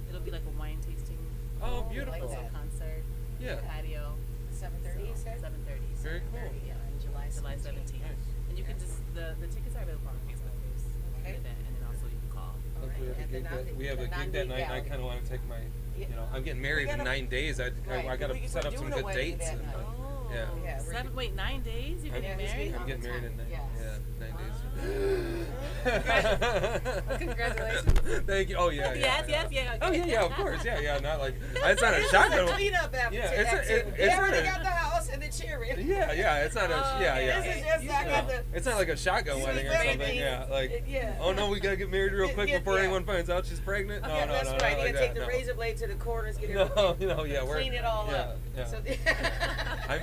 It'll be like a wine tasting. Oh, like beautiful. that. Concert. Yeah. Patio. 7:30, you said? 7:30. Very cool. 7:30 on July 17th. Nice. And you can just the tickets are available on Facebook. There's Okay. an event, and then also you can call. All right. We have a And the gig that, Nandi- we have the a gig Nandi that night. And I Gallery. kind of want to take my, Yeah. I'm getting married in gotta- 9 days. I Right, got to we're set up some doing a good wedding dates. that and- night. Oh. Yeah. Yeah, we're- 9 days? You're I'm- getting Yeah, married? all I'm the getting married in time. 9 Yes. Yeah, 9 days. Congratulations. Thank you. Oh yeah. Yes, yeah. yes, Oh okay. yeah. Of course. Yeah. Not like it's not a This is shotgun. a cleanup after. Yeah, it's they already not a- got the house and the cheering. Yeah. It's not a. Oh, Yeah. okay. This is just not No, got the. it's not like a shotgun Sweet wedding or baby. something. Yeah. Like. Yeah. Oh no, we gotta get married real quick Yeah, before yeah. anyone finds out she's pregnant. No, Yeah, no, that's no, right. not You like gotta take that, the no. razor blade to the corners, get No, everything. yeah, we're Clean it all yeah, up. Yeah. So,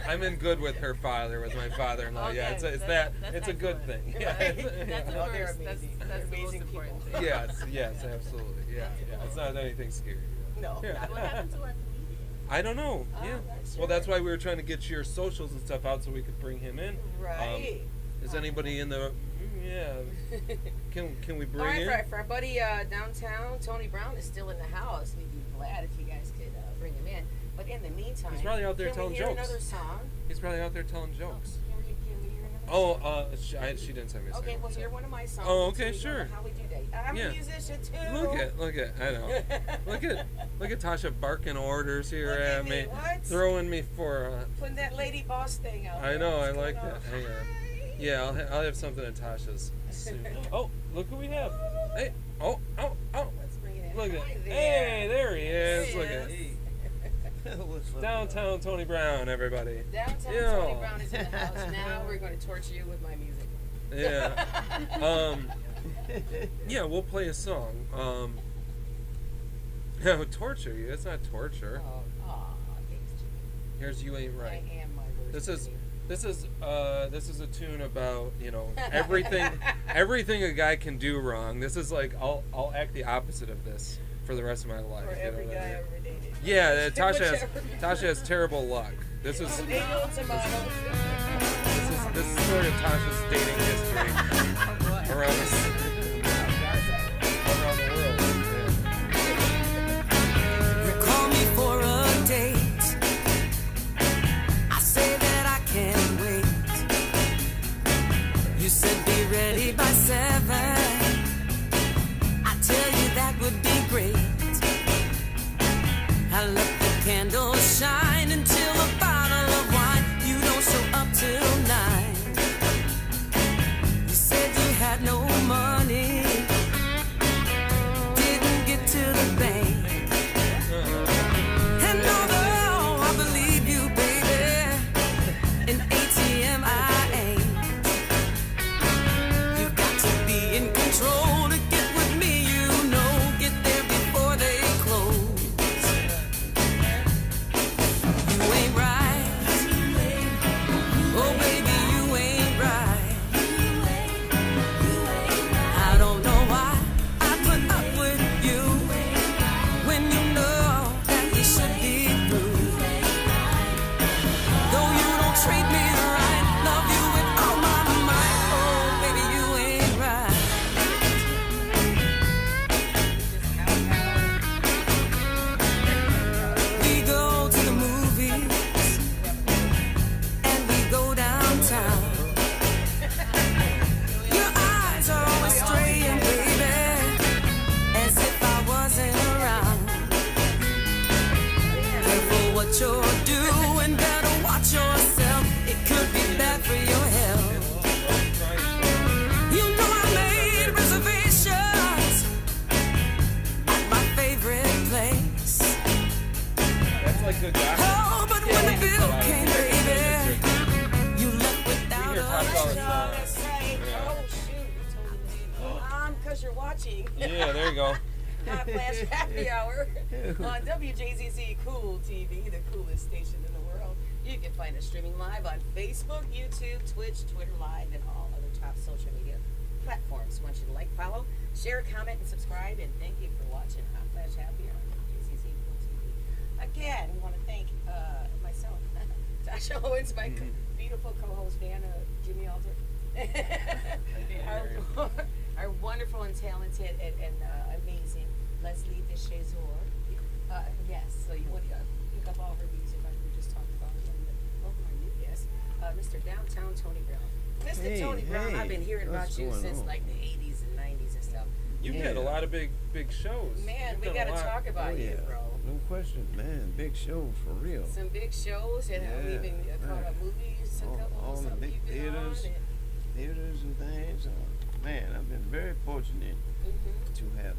I'm in good with her father, with my father-in-law. Yeah, Okay, it's that's it's a good excellent. thing. Yeah. Right. That's the Oh, they're first. That's amazing. the They're most amazing important people. thing. Yes, absolutely. Yeah, yeah. It's not anything scary. No, Yeah. not What at all. happened to our comedian? I don't know. Oh, Yeah. that's Well, that's right. why we were trying to get your socials and stuff out so we could bring him in. Right. Is anybody in the? Yeah. Can we bring All right, in? for our buddy downtown, Tony Brown is still in the house. We'd be glad if you guys could bring him in. But in the meantime, He's probably out there can telling we hear jokes. another song? He's probably out there telling jokes. Can we hear another Oh, song? she didn't send me a Okay, second. well, hear one of my songs. Oh, until okay, we go sure. to How we do that. I'm Yeah. a musician too. Look at, I know. look at Tasha barking orders here Look at at me, me, what? throwing me for. Putting that lady boss thing out. I there. know, I What's like going that. on? Hang on. Hi. Yeah, I'll have something in Tasha's soon. Oh, look who we have. Hey, oh. Let's bring it in. Look at, Hi hey, there he is. There Look he at is. What's up? downtown Tony Brown, everybody. Downtown Yeah. Tony Brown is in the house. Now we're going to torture you with my music. Yeah. Yeah, we'll play a song. Torture you? It's not torture. Oh, thanks, Jimmy. Here's You Ain't Right. I am my worst This is enemy. this is a tune about, everything a guy can do wrong. This is like I'll act the opposite of this for the rest of my life. For you know every what I guy mean? ever dated. Yeah, Whichever. Tasha has terrible luck. This is Tomato, tomato. this is sort of Tasha's dating history around the world. You call me for a date. I say that I can't wait. You said be ready by 7. I tell you that would be great. I let the candles shine until a bottle of wine. You don't show up till 9. You said you had no money. Didn't get to the bank. And although I believe you, baby, an ATM I ain't. You've got to be in control to get with me, you know. Get there before they close. You ain't right. Oh, baby, you ain't right. I don't know why I put up with you when you know that we should be through. Though you don't treat me right, love you with all my might. Oh, baby, you ain't right. We go to the movies and we go downtown. Your eyes are always straying, baby, as if I wasn't around. Careful what you're doing, better watch yourself. It could be bad for your health. You know I made reservations at my favorite place. That's like good gossip. Oh, but when the bill came, baby, you left without hear Top Dollar a No, Sign. that's right. Yeah. Oh, shoot. You told me. Because you're watching. Yeah, there you go. Hot Flash Happy Hour on WJZZ Cool TV, the coolest station in the world. You can find us streaming live on Facebook, YouTube, Twitch, Twitter Live, and all other top social media platforms. I want you to like, follow, share, comment, and subscribe. And thank you for watching Hot Flash Happy Hour on WJZZ Cool TV. Again, we want to thank myself, Tasha Owens, my beautiful co-host, Dan, Jimmy Alter. Our wonderful and talented and amazing Leslie Deschazor. Yes, so you want to pick up all her music like we just talked about. And welcome our new guest, Mr. Downtown Tony Brown. Mr. Hey, Tony Brown, I've been hearing what's about you going since on? like the 80s and 90s and stuff. You've had a lot of big shows. Man, You've we done got a to lot. talk about you, bro. No question, man. Big show for real. Some big shows and we Yeah, even caught man. a movies, a couple All the something big you've been on. theaters. Theaters and things. Man, I've been very fortunate to have,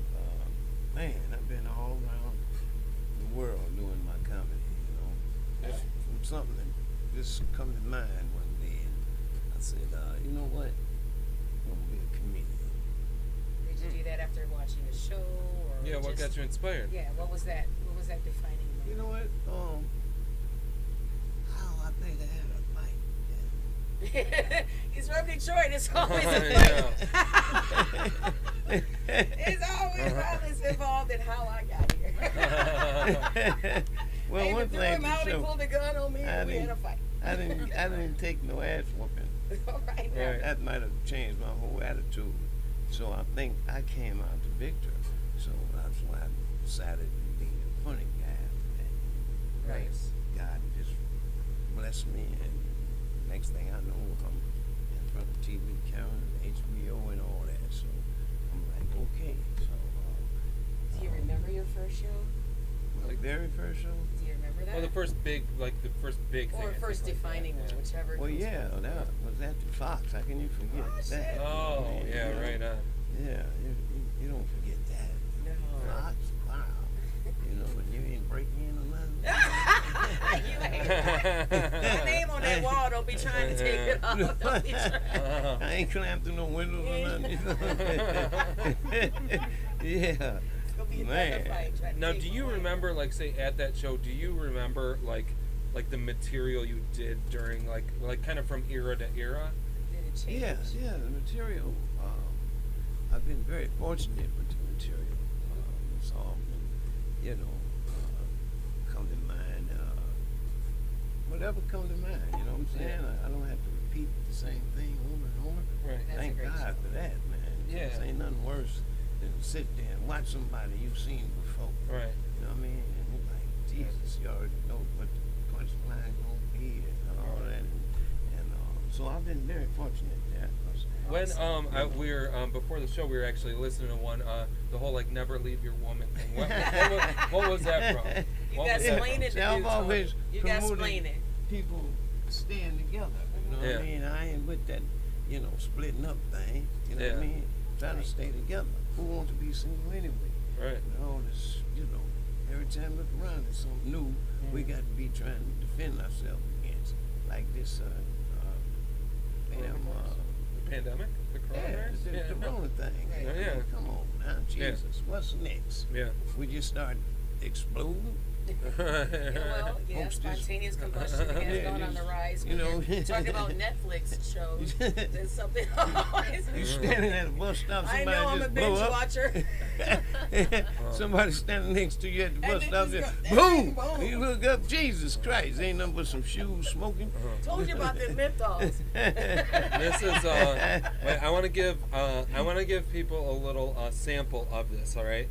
I've been all around the world doing my comedy, you know. Just from something that just come to mind one day, and I said, you know what? I'm gonna be a comedian. Did you do that after watching a show or Yeah, what just, got you inspired? Yeah, what was that? What was that defining moment? You know what? I think I He's from Detroit. It's always Yeah. it's always violence involved in how I got here. Well, I one even threw thing him out. for He sure, pulled a gun on me, I and we had a didn't- fight. I didn't take no ass whooping. All right now. Right. That might have changed my whole attitude. So I think I came out the victor. So that's why I decided to be a funny guy. And Right. God just blessed me, and next thing I know, I'm in front of TV camera and HBO and all that. So I'm like, okay. So Do you remember your first show? the very first show. Do you remember that? Well, the first big thing. or I first think, like defining that, one, whichever. Well, comes yeah, first. that was at the Fox. How can you forget Oh, that? shit. Yeah. Oh, yeah, You know? right on. Yeah, you don't forget that. No. Fox, wow. You know, and you ain't breaking in or nothing. You ain't. My name on that wall. Don't be trying to take it off. Don't be trying. I ain't climbed through no windows or nothing. Yeah. It's gonna be another Man. fight. trying to Now, take do you one. remember, like, say, at that show, do you remember, like the material you did during, like kind of from era to era? Did it change? Yeah, the material. I've been very fortunate with the material. It's all been, come to mind. Whatever come to mind, you know what I'm saying? I don't have to repeat the same thing over and over. Right. That's a Thank great God show. for that, man. Yeah. There ain't nothing worse than to sit there and watch somebody you've seen before. Right. You know what I mean? And you're like, Jesus, you already know what the punchline gonna be and all that. And so I've been very fortunate there. When we were before the show, we were actually listening to one, the whole like never leave your woman thing. What was that from? You What got was that explain from? it See, to I've dude, always Tony. You got promoted explain it. people staying together. You know what Yeah. I mean? I ain't with that, splitting up thing. You know what I Yeah. mean? Trying to stay together. Who wants to be single anyway? Right. And all this, every time we look around, there's something new we got to be trying to defend ourselves against. Like this, Pandemic, the coronavirus. the corona thing. Right. I mean, Yeah. Come on now, Yeah. Jesus. What's next? Yeah. We just start exploding? Yeah, well, yeah, Folks just- spontaneous combustion has Yeah, gone on the just, rise. you know. Talk about Netflix shows. There's something always. You standing at a bus stop, I somebody know I'm a just binge blow up. watcher. Somebody standing next to you at the bus they stop, just just go, boom! boom. You look up, Jesus Christ, ain't nothing but some shoes smoking. Told you about the menthols. This is wait, I want to give people a little sample of this. All right.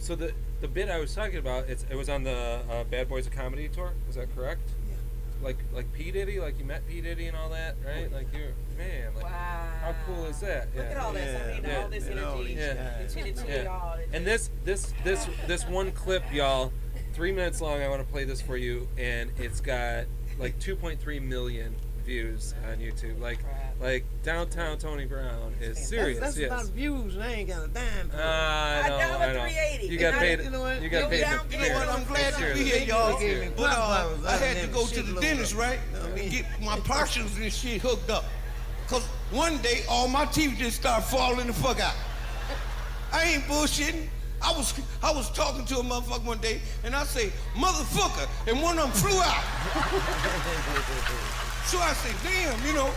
So the bit I was talking about, it was on the Bad Boys of Comedy tour. Is that correct? Yeah. Like P Diddy, like you met P Diddy and all that, right? Like you, man. Like, Wow. how cool is that? Look at all this. I mean, Yeah. all this And all energy these guys. between the two of y'all. And this one clip, y'all, 3 minutes long. I want to play this for you, and it's got like 2.3 million views on YouTube. Like Downtown Tony Brown is serious. That's yes. about views, and I ain't got a dime for it. I know. $1.380. You got And paid. you know what? You got You'll paid. be out You there. know what? I'm glad to be Seriously. here. Y'all gave me But $4. I had to done go to shitload the of dentist, them. right? Know what I mean? Get my partials and shit hooked up. Cause one day all my teeth just started falling the fuck out. I ain't bullshitting. I was talking to a motherfucker one day and I say, motherfucker, and one of them flew out. So I said, damn,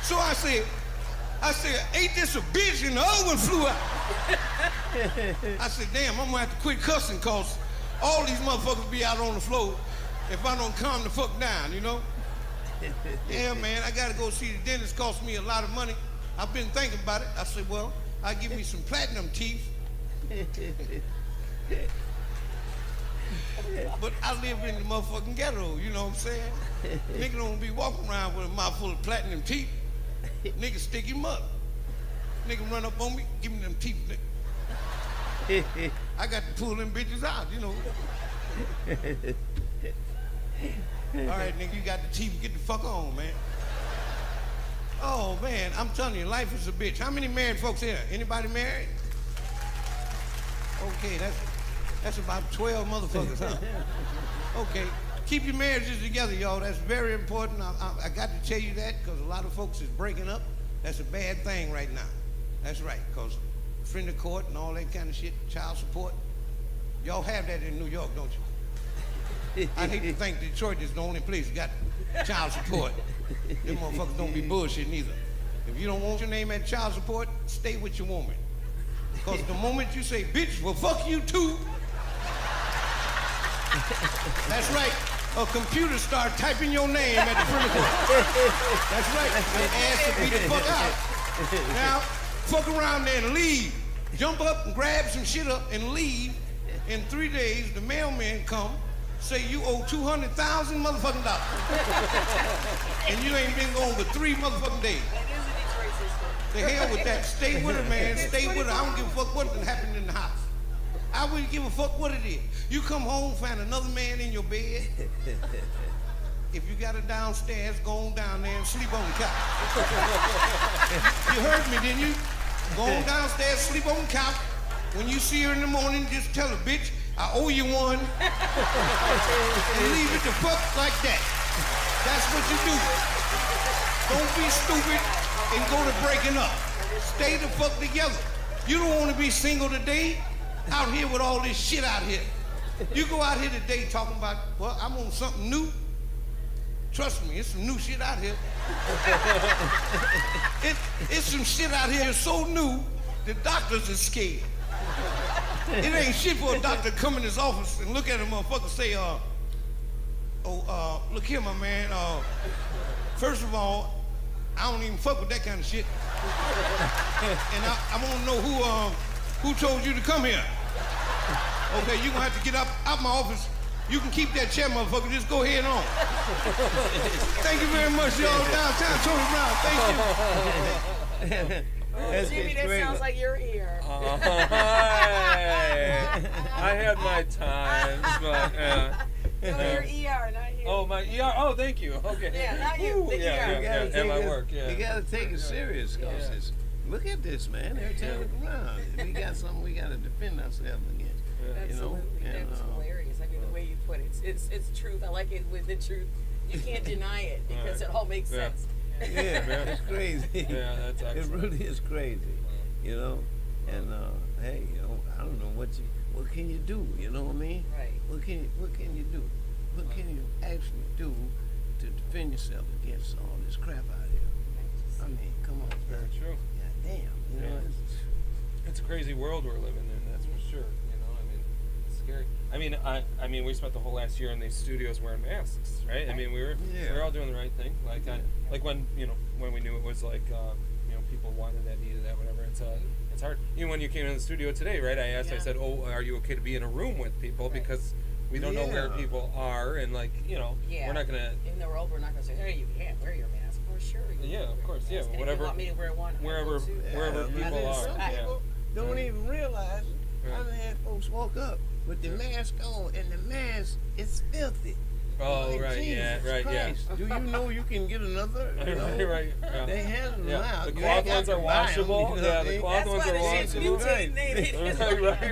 So I said, ain't this a bitch? And the other one flew out. I said, damn, I'm gonna have to quit cussing cause all these motherfuckers be out on the floor if I don't calm the fuck down, Yeah, man, I gotta go see the dentist. Cost me a lot of money. I've been thinking about it. I said, well, I'll give me some platinum teeth. But I live in the motherfucking ghetto, you know what I'm saying? Nigga don't be walking around with a mouth full of platinum teeth. Nigga stick him up. Nigga run up on me, give me them teeth, nigga. I got to pull them bitches out, All right, nigga, you got the teeth, get the fuck on, man. Oh, man, I'm telling you, life is a bitch. How many married folks here? Anybody married? Okay, that's about 12 motherfuckers, huh? Okay, keep your marriages together, y'all. That's very important. I got to tell you that because a lot of folks is breaking up. That's a bad thing right now. That's right, because friend of court and all that kind of shit, child support. Y'all have that in New York, don't you? I hate to think Detroit is the only place that got child support. Them motherfuckers don't be bullshitting either. If you don't want your name at child support, stay with your woman. Because the moment you say, bitch, well, fuck you too. That's right. A computer start typing your name at the front. That's right. Your ass will beat the fuck out. Now, fuck around there and leave. Jump up and grab some shit up and leave. In 3 days, the mailman come, say you owe $200,000 motherfucking dollars. And you ain't been gone for 3 motherfucking days. That is a Detroit system. The hell with that. Stay with her, man. Stay with her. I don't give a fuck what happened in the house. I wouldn't give a fuck what it is. You come home, find another man in your bed. If you got her downstairs, go on down there and sleep on the couch. You heard me, didn't you? Go on downstairs, sleep on the couch. When you see her in the morning, just tell her, bitch, I owe you one. And leave it the fuck like that. That's what you do. Don't be stupid and go to breaking up. Stay the fuck together. You don't want to be single today out here with all this shit out here. You go out here today talking about, well, I'm on something new. Trust me, it's some new shit out here. It's some shit out here so new, the doctors are scared. It ain't shit for a doctor to come in his office and look at a motherfucker and say, look here, my man, first of all, I don't even fuck with that kind of shit. And I want to know who told you to come here. Okay, you're gonna have to get out my office. You can keep that chair, motherfucker. Just go ahead on. Thank you very much, y'all. Downtown Tony Brown. Thank you. Jimmy, that sounds like your ear. I had my times, but No, your ER, not you. oh, my ER. Oh, thank you. Okay. Yeah, not you. Ooh, The yeah, ER. yeah, at my work. Yeah. You gotta take it serious, cause Yeah. it's, look at this, man. Every time we go around, we got something we gotta defend ourselves against. You know, Absolutely. and, That's hilarious. I mean, the way you put it, it's truth. I like it with the truth. You can't deny it because it all makes Yeah. sense. yeah, it's crazy. Yeah, that's It excellent. really is crazy, you know. And hey, you know, I don't know what can you do? You know what I mean? Right. What can you do? What can you actually do to defend yourself against all this crap out here? I mean, come on, Very true. God damn, you know. Yeah. It's a crazy world we're living in, that's for sure. You know, I mean, it's scary. I mean, we spent the whole last year in these studios wearing masks, right? I mean, we were all doing the right thing. Like, like when we knew it was like, people wanted that, needed that, whatever. It's hard. Even when you came in the studio today, right? I Yeah. said, "Oh, are you okay to be in a room with people?" Right. Because we don't know where Yeah. people are, and like, Yeah. we're not gonna. In the world, we're not going to say, hey, you can't wear your mask. For sure. You Yeah, can of wear course, your yeah, mask. And whatever- If you want me to wear one, I wherever- will too. wherever I people mean, are, some yeah. people don't even realize it. Right. I've had folks walk up with the mask on, and the mask is filthy. Oh, Like, right, yeah, Jesus right, yeah. Christ. Do you know you can get another? You know? right. Yeah. They hand them Yeah, out. the You cloth ain't got ones to are buy 'em, washable. you know Yeah, what I the mean? cloth That's ones why are the shit's washable. mutating.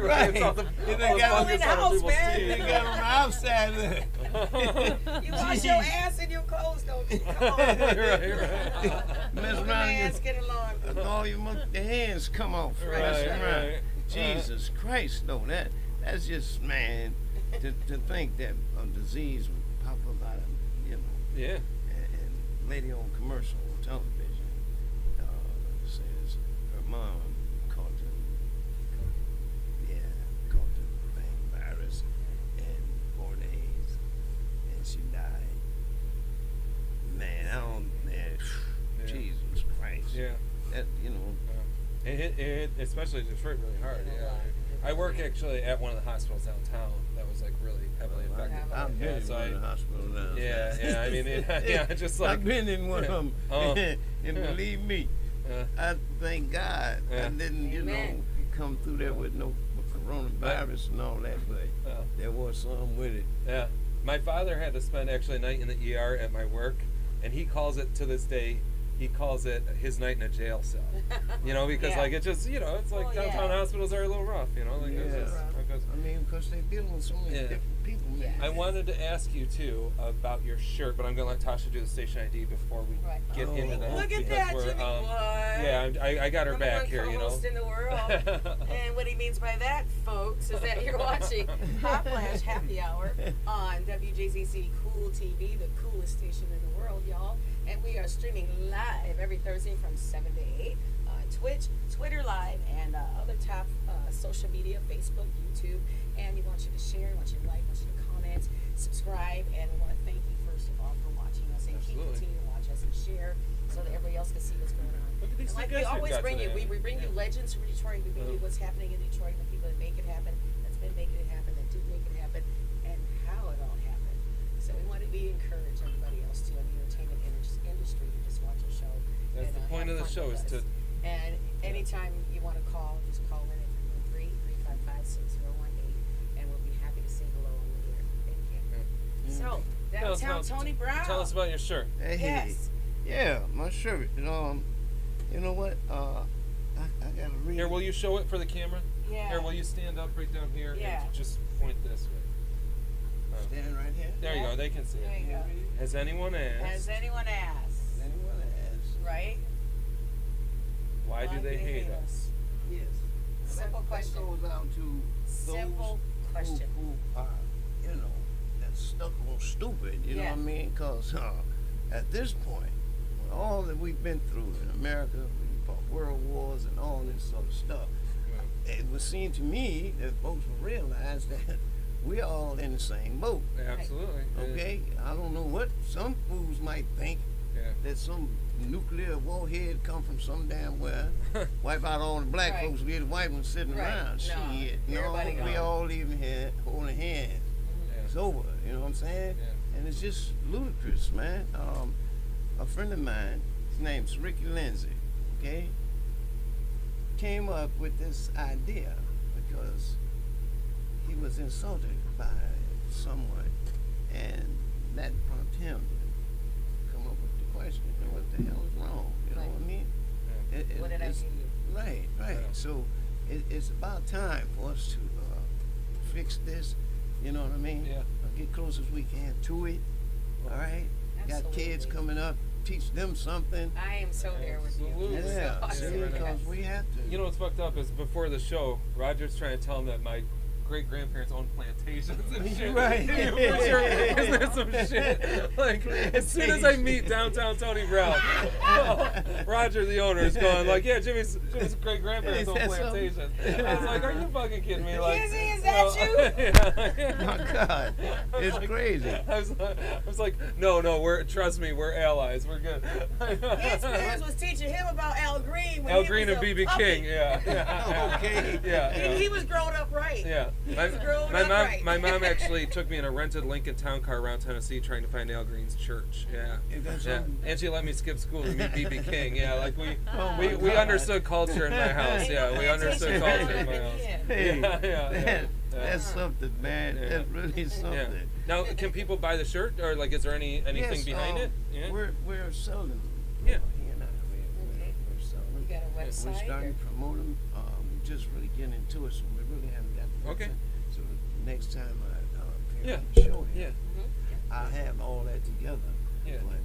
right. It's all the, They all got the them fungus in the out of house, people's man. teeth. They got on the outside there. You wash your ass and your clothes, don't you? Come on. right. Mess Keep the around, mask get along. all the hands come off. Right, Mess around. right. Jesus Christ, no, that's just, man, to think that a disease would pop up out of, Yeah. and lady on commercial on television says her mom caught the virus in 4 days, and she died. Man, Yeah. Jesus Christ. Yeah. That, It hit especially Detroit really hard. Yeah. I work actually at one of the hospitals downtown that was like really heavily affected. I've been Yeah, in so one of the hospitals down Yeah, I mean, just like I've been in one of them, Oh. and believe me, I thank God I Yeah. didn't, Amen. come through there with no coronavirus and all that, but there was some with it. Yeah. My father had to spend actually a night in the ER at my work, and he calls it to this day. He calls it his night in a jail cell. Because Yeah. like it just it's like Well, yeah. downtown hospitals are a little rough. Like it's Yeah. just, it goes- I mean, because they dealing with so many Yeah. different people, man. I wanted to ask you too about your shirt, but I'm gonna let Tasha do the station ID before we Right. get into that. Look at because that, we're, Jimmy. What? Yeah, I got her Number back one here, you know. co-host in the world. And what he means by that, folks, is that you're watching Hot Flash Happy Hour on WJZC Cool TV, the coolest station in the world, y'all. And we are streaming live every Thursday from 7 to 8 on Twitch, Twitter Live, and other top social media, Facebook, YouTube. And we want you to share, want you to like, want you to comment, subscribe, and we want to thank you first of all for watching us and keep Absolutely. continuing to watch us and share so that everybody else can see what's going on. Look at these And like two we guys we've always got bring you, today. we bring you legends from Detroit. We bring you what's happening in Detroit, the people that make it happen, that's been making it happen, that did make it happen, and how it all happened. So we want to encourage everybody else too in the entertainment industry to just watch our show. That's the point have of the fun show with is us. to. And anytime you want to call, just call in at 313-355-6018, and we'll be happy to say hello on the air. Thank you. So, Tell us downtown about- Tony Brown. Tell us about your shirt. Hey, Yes. yeah, my shirt. You know what? I gotta read. Here, will you show it for the camera? Yeah. Here, will you stand up right down here Yeah. and just point this way? Stand right here. There you Yeah. go. They can see There it. you go. Has anyone asked? Has anyone asked? Anyone asks? Right? Why do they hate us? Yes. Simple question. That goes out to Simple those question. who are, that's stuck on stupid. You know Yeah. what I mean? Because at this point, with all that we've been through in America, we fought world wars and all this sort of stuff, it would seem to me that folks will realize that we're all in the same boat. Absolutely. Okay? I don't know what some fools might think Yeah. that some nuclear warhead come from some damn where, wipe out all the black Right. folks, we the white ones sitting Right. around. No, Shit. No, everybody we gone. all living here holding hands. Yeah. It's over. You know what I'm saying? Yeah. And it's just ludicrous, man. A friend of mine, his name's Ricky Lindsay, okay, came up with this idea because he was insulted by someone, and that prompted him to come up with the question, what the hell is wrong? You know Right. what I mean? What did I it's- do to you? Right, right. Yeah. So it's about time for us to fix this. You know what I mean? Yeah. Get close as we can to it. All right. Got kids Absolutely. coming up, teach them something. I am so there with you. Absolutely. That's so Yeah, awesome. see, Yeah, right on. because we have to. You know what's fucked up is before the show, Roger's trying to tell him that my great grandparents owned plantations and shit. Right. Isn't that some shit? Like, as soon as I meet downtown Tony Brown, Roger, the owner, is going like, yeah, Jimmy's great grandparents owned Is that so? plantations. I was like, are you fucking kidding me? Like, Kizzy, is that you? My God, it's crazy. I was like, no, trust me, we're allies. We're good. His parents was teaching him about Al Green. When Al he Green was and a BB puppy. King, yeah. Okay. Yeah. And he was grown up right. Yeah, was grown up right. my mom actually took me in a rented Lincoln Town car around Tennessee trying to find Al Green's church. Yeah, Is that yeah. something? And she let me skip school to meet BB King. Yeah, like we my God. understood culture in my house. Ain't Yeah, no we understood plantation culture in my better house. than him. Hey, Yeah. that's something, man. Yeah. That's really something. Yeah. Now, can people buy the shirt, or like, is there anything Yes, behind it? Yeah. We're selling. Yeah. He and I, Okay. we're selling. You got a We're website? starting or- to promote them. We're just really getting into it, so we really haven't got the Okay. website. So next time I appear Yeah. on the show Yeah. here, I'll have all that together. Yeah. But,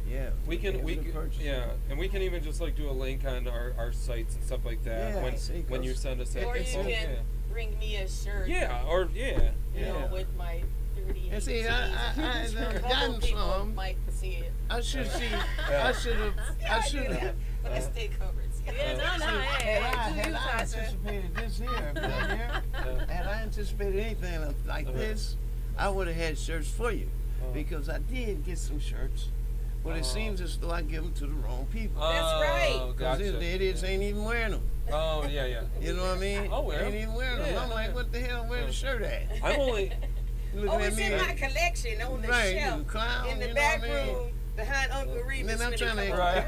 yeah. We be can able to purchase yeah, it. and we can even just like do a link on our sites and stuff like that Yeah, when see, when you 'cause send us that Or you info. can bring me a shirt. Yeah, or yeah. You know, Yeah. with my 38. And see, I tees. done A couple gotten people some. might see it. I should see. Yeah. I should have. Yeah, I do should that. have. But I stay covered. Yeah, no, hey, Had I anticipated this here, being here, had I anticipated anything like this, I would have had shirts for you, because I did get some shirts, but it seems as though I give them to the wrong people. That's right. Oh, Because gotcha. the idiots ain't even wearing them. Oh, yeah. You know what I mean? I'll wear Ain't 'em. even wearing them. Yeah, I'm like, yeah. what the hell? Where the shirt at? I'm only. Looking Oh, at it's me in my like, collection on the Right, shelf. you clown, in the you know back what I mean? room behind Uncle Remus. then I'm when it trying to- come Right.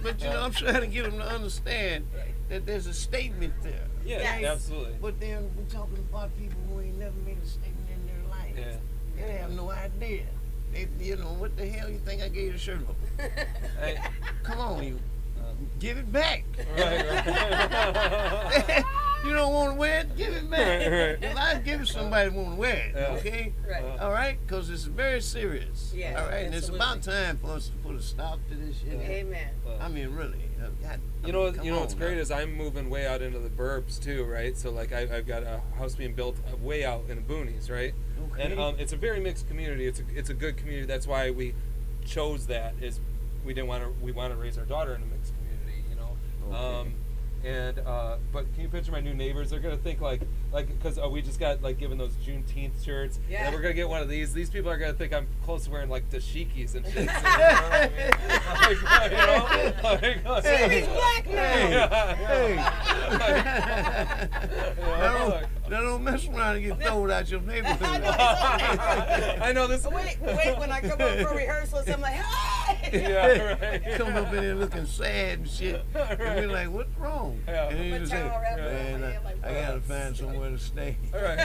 but you know, I'm trying to get them to understand that there's a statement there. Yeah, Yes. absolutely. But then we're talking about people who ain't never made a statement in their life. Yeah. They have no idea. They, what the hell you think I gave you the shirt for? Hey, Come on, you. Give it back. right. You don't want to wear it? Give it back. Right. If I give it somebody who want to wear it, Yeah. okay? Right. All right? Because it's very serious. Yes, all right? And it's about absolutely. time for us to put a stop to this shit. Amen. I mean, really. God, You know, come what's on great now. is I'm moving way out into the burbs too, right? So like I've got a house being built way out in the boonies, right? Okay. And it's a very mixed community. It's a good community. That's why we chose that. Is we want to raise our daughter in a mixed community, you know. Okay. But can you picture my new neighbors? They're gonna think like because we just got like given those Juneteenth shirts. Yeah. And we're gonna get one of these. These people are gonna think I'm close to wearing like dashikis and shit. He's black now. Now don't mess around and get thrown out your neighborhood. I know, it's I know this. Wait, when I come up for rehearsals, I'm like, hey! Yeah, right. Come up in there looking sad and shit. And we're like, what's wrong? Yeah. And then My you just say, towel wrapped around man, my head like I gotta this." find somewhere to stay. All right.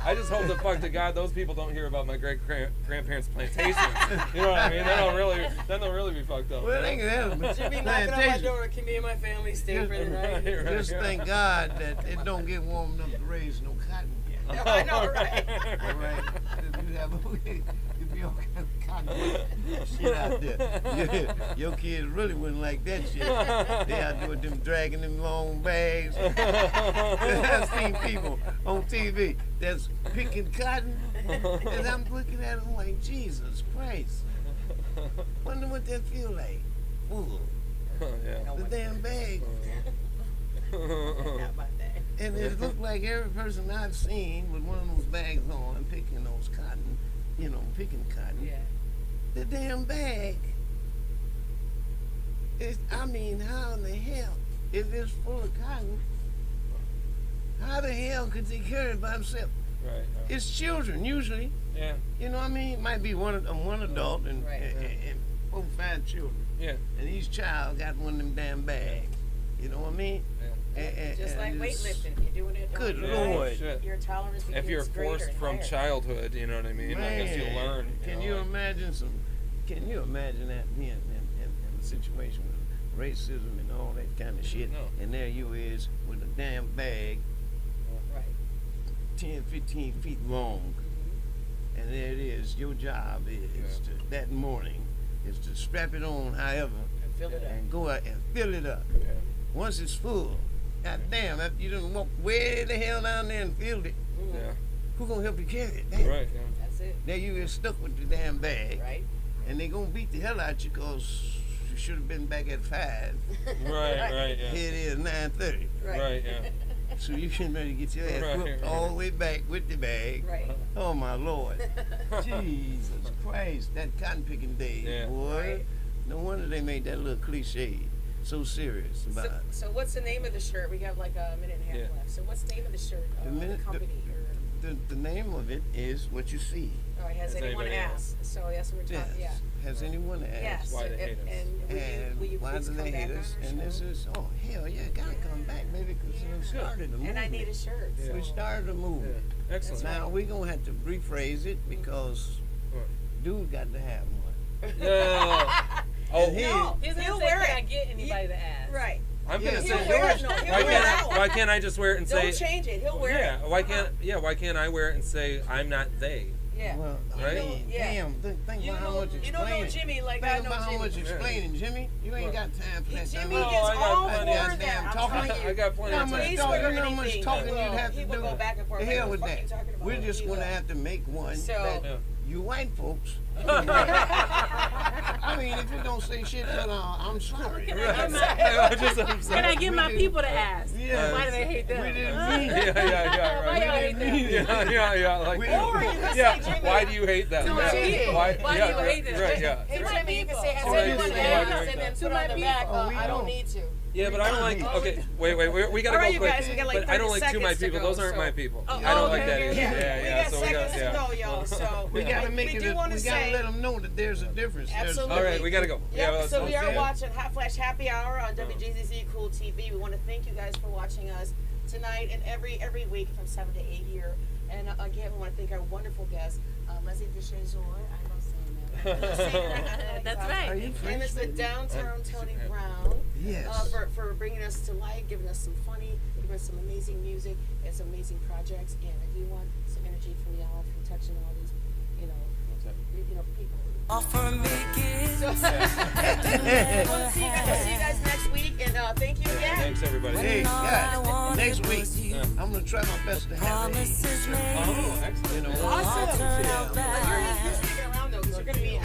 I just hope the fuck to God those people don't hear about my great grandparents' plantations. You know what I mean? Then they'll really be fucked up. Well, they can have Should be knocking on my door. Can me and my family stay for the night? Just thank God that it don't get warm enough to raise no cotton. I know, right? All right? If you have if you all kind of cotton shit out there, your kids really wouldn't like that shit. They out there with them dragging them long bags. I've seen people on TV that's picking cotton, and I'm looking at them like, Jesus Christ. Wonder what that feel like. Full. Yeah. The damn bag. Not my thing. And it looked like every person I've seen with one of those bags on, picking those cotton, picking cotton. Yeah. The damn bag. How in the hell, if it's full of cotton, how the hell could they carry it by themselves? Right. It's children, usually. Yeah. You know what I mean? It might be one adult and, Right. and 4 or 5 children. Yeah. And each child got one of them damn bags. You know what I mean? Yeah. Just like and it's- weightlifting. If you're doing it, Good right, Lord. Shit. your tolerance becomes If you're greater forced and from higher. childhood, you know what I mean? I guess you Man, learn. Can you imagine Can you imagine that being in a situation with racism and all that kind of shit? No. And there you is with a damn bag, Right. 10, 15 feet long, and there it is. Your job is that morning is to strap it on, however, And fill it up. and go out and fill it up. Yeah. Once it's full, god damn, after you done walk way the hell down there and filled it, Yeah. who gonna help you carry it? Damn. Right. Yeah. That's it. Now you is stuck with the damn bag. Right? And they gonna beat the hell out you because you should have been back at 5. Right. Yeah. Here it is 9:30. Right. Yeah. So you can ready to get your ass Right, whooped right. all the way back with the bag. Right. Oh my Lord. Jesus Christ, that cotton picking day, Yeah. boy. Right. No wonder they made that little cliche so serious about it. So what's the name of the shirt? We have like a minute and a half Yeah. left. So what's the name of the shirt? The company The name of it is what you see. or has Has anyone anybody asked? So that's what we're Yes. talking. Yeah. Has anyone asked? Yes. Why they and, hate us. and will you why please do come they back hate on us? our And show? this is, oh hell yeah, gotta come back, baby, because we started a movement. And I need a shirt. Yeah. We So. started a movement. Excellent. Now we're gonna have to rephrase it because What? dude got to have one. No. Oh, And he- No, He's gonna he'll say, wear can I it. get anybody to ask? Right. I'm Yeah, gonna he'll say wear it. yours. No, he'll Why wear can't it out. why can't I just wear it and Don't say? change it. He'll wear Yeah. it. Why can't I wear it and say I'm not they? Yeah. Well, Right? I mean, Yeah. damn, think You about how know- much explaining. you don't know Jimmy like I Think know about how Jimmy. much explaining, Jimmy. You ain't What? got time for that. Jimmy time. Oh, gets I got all plenty for of that. I'm talking. telling you. I got plenty How of much time. He's talking, for you know how much anything. talking Well, you'd have to he do. would go back and forth. The Like, hell what with the fuck that. you talking about? We're just He gonna will. have to make one So- that Yeah. you white folks. I mean, if you don't say shit, but I'm sorry. Can I get my, I'm can I get We my did- people to ask? Yes. Why do they hate them? We didn't Huh? mean Yeah. Why Right. y'all hate them? Yeah. Like. We- Or you can Yeah. say Jimmy. Why do you hate them? To Yeah. my people. Why do you yeah, hate them? Right. Yeah. Hey, To my Jimmy, you can people. say, has Oh, yeah, anyone to my asked? people. And then To put my on the back, people. Oh, we I don't know. need to. Yeah, but I don't like. Okay, wait. We gotta All right, go you quick. guys, we got like But I don't 30 like to my seconds to people. go, Those aren't so- my people. Oh, I don't like okay, that okay, either. okay. Yeah. We So got we got. seconds to go, y'all. So We gotta make we it. do want We to gotta say. let them know that there's a difference. There's- Absolutely. All right, we gotta go. Yep, Yeah. so we are okay. watching Hot Flash Happy Hour on WGZZ Cool TV. We want to thank you guys for watching us tonight and every week from 7 to 8 here. And again, we want to thank our wonderful guest, Leslie Deshazior. I love saying that. That's right. Are you And it's the French? downtown Tony Brown. Yes. For bringing us to life, giving us some funny, giving us some amazing music and some amazing projects. And I do want some energy from y'all from touching all these, people. Offer me gifts. So, we'll see you guys next week, and thank you again. Thanks, everybody. Hey, guys, next week Yeah. I'm gonna try my best to have Promises made. Oh, excellent. you know, Awesome. Turn out You're bad. sticking around though, because you're gonna be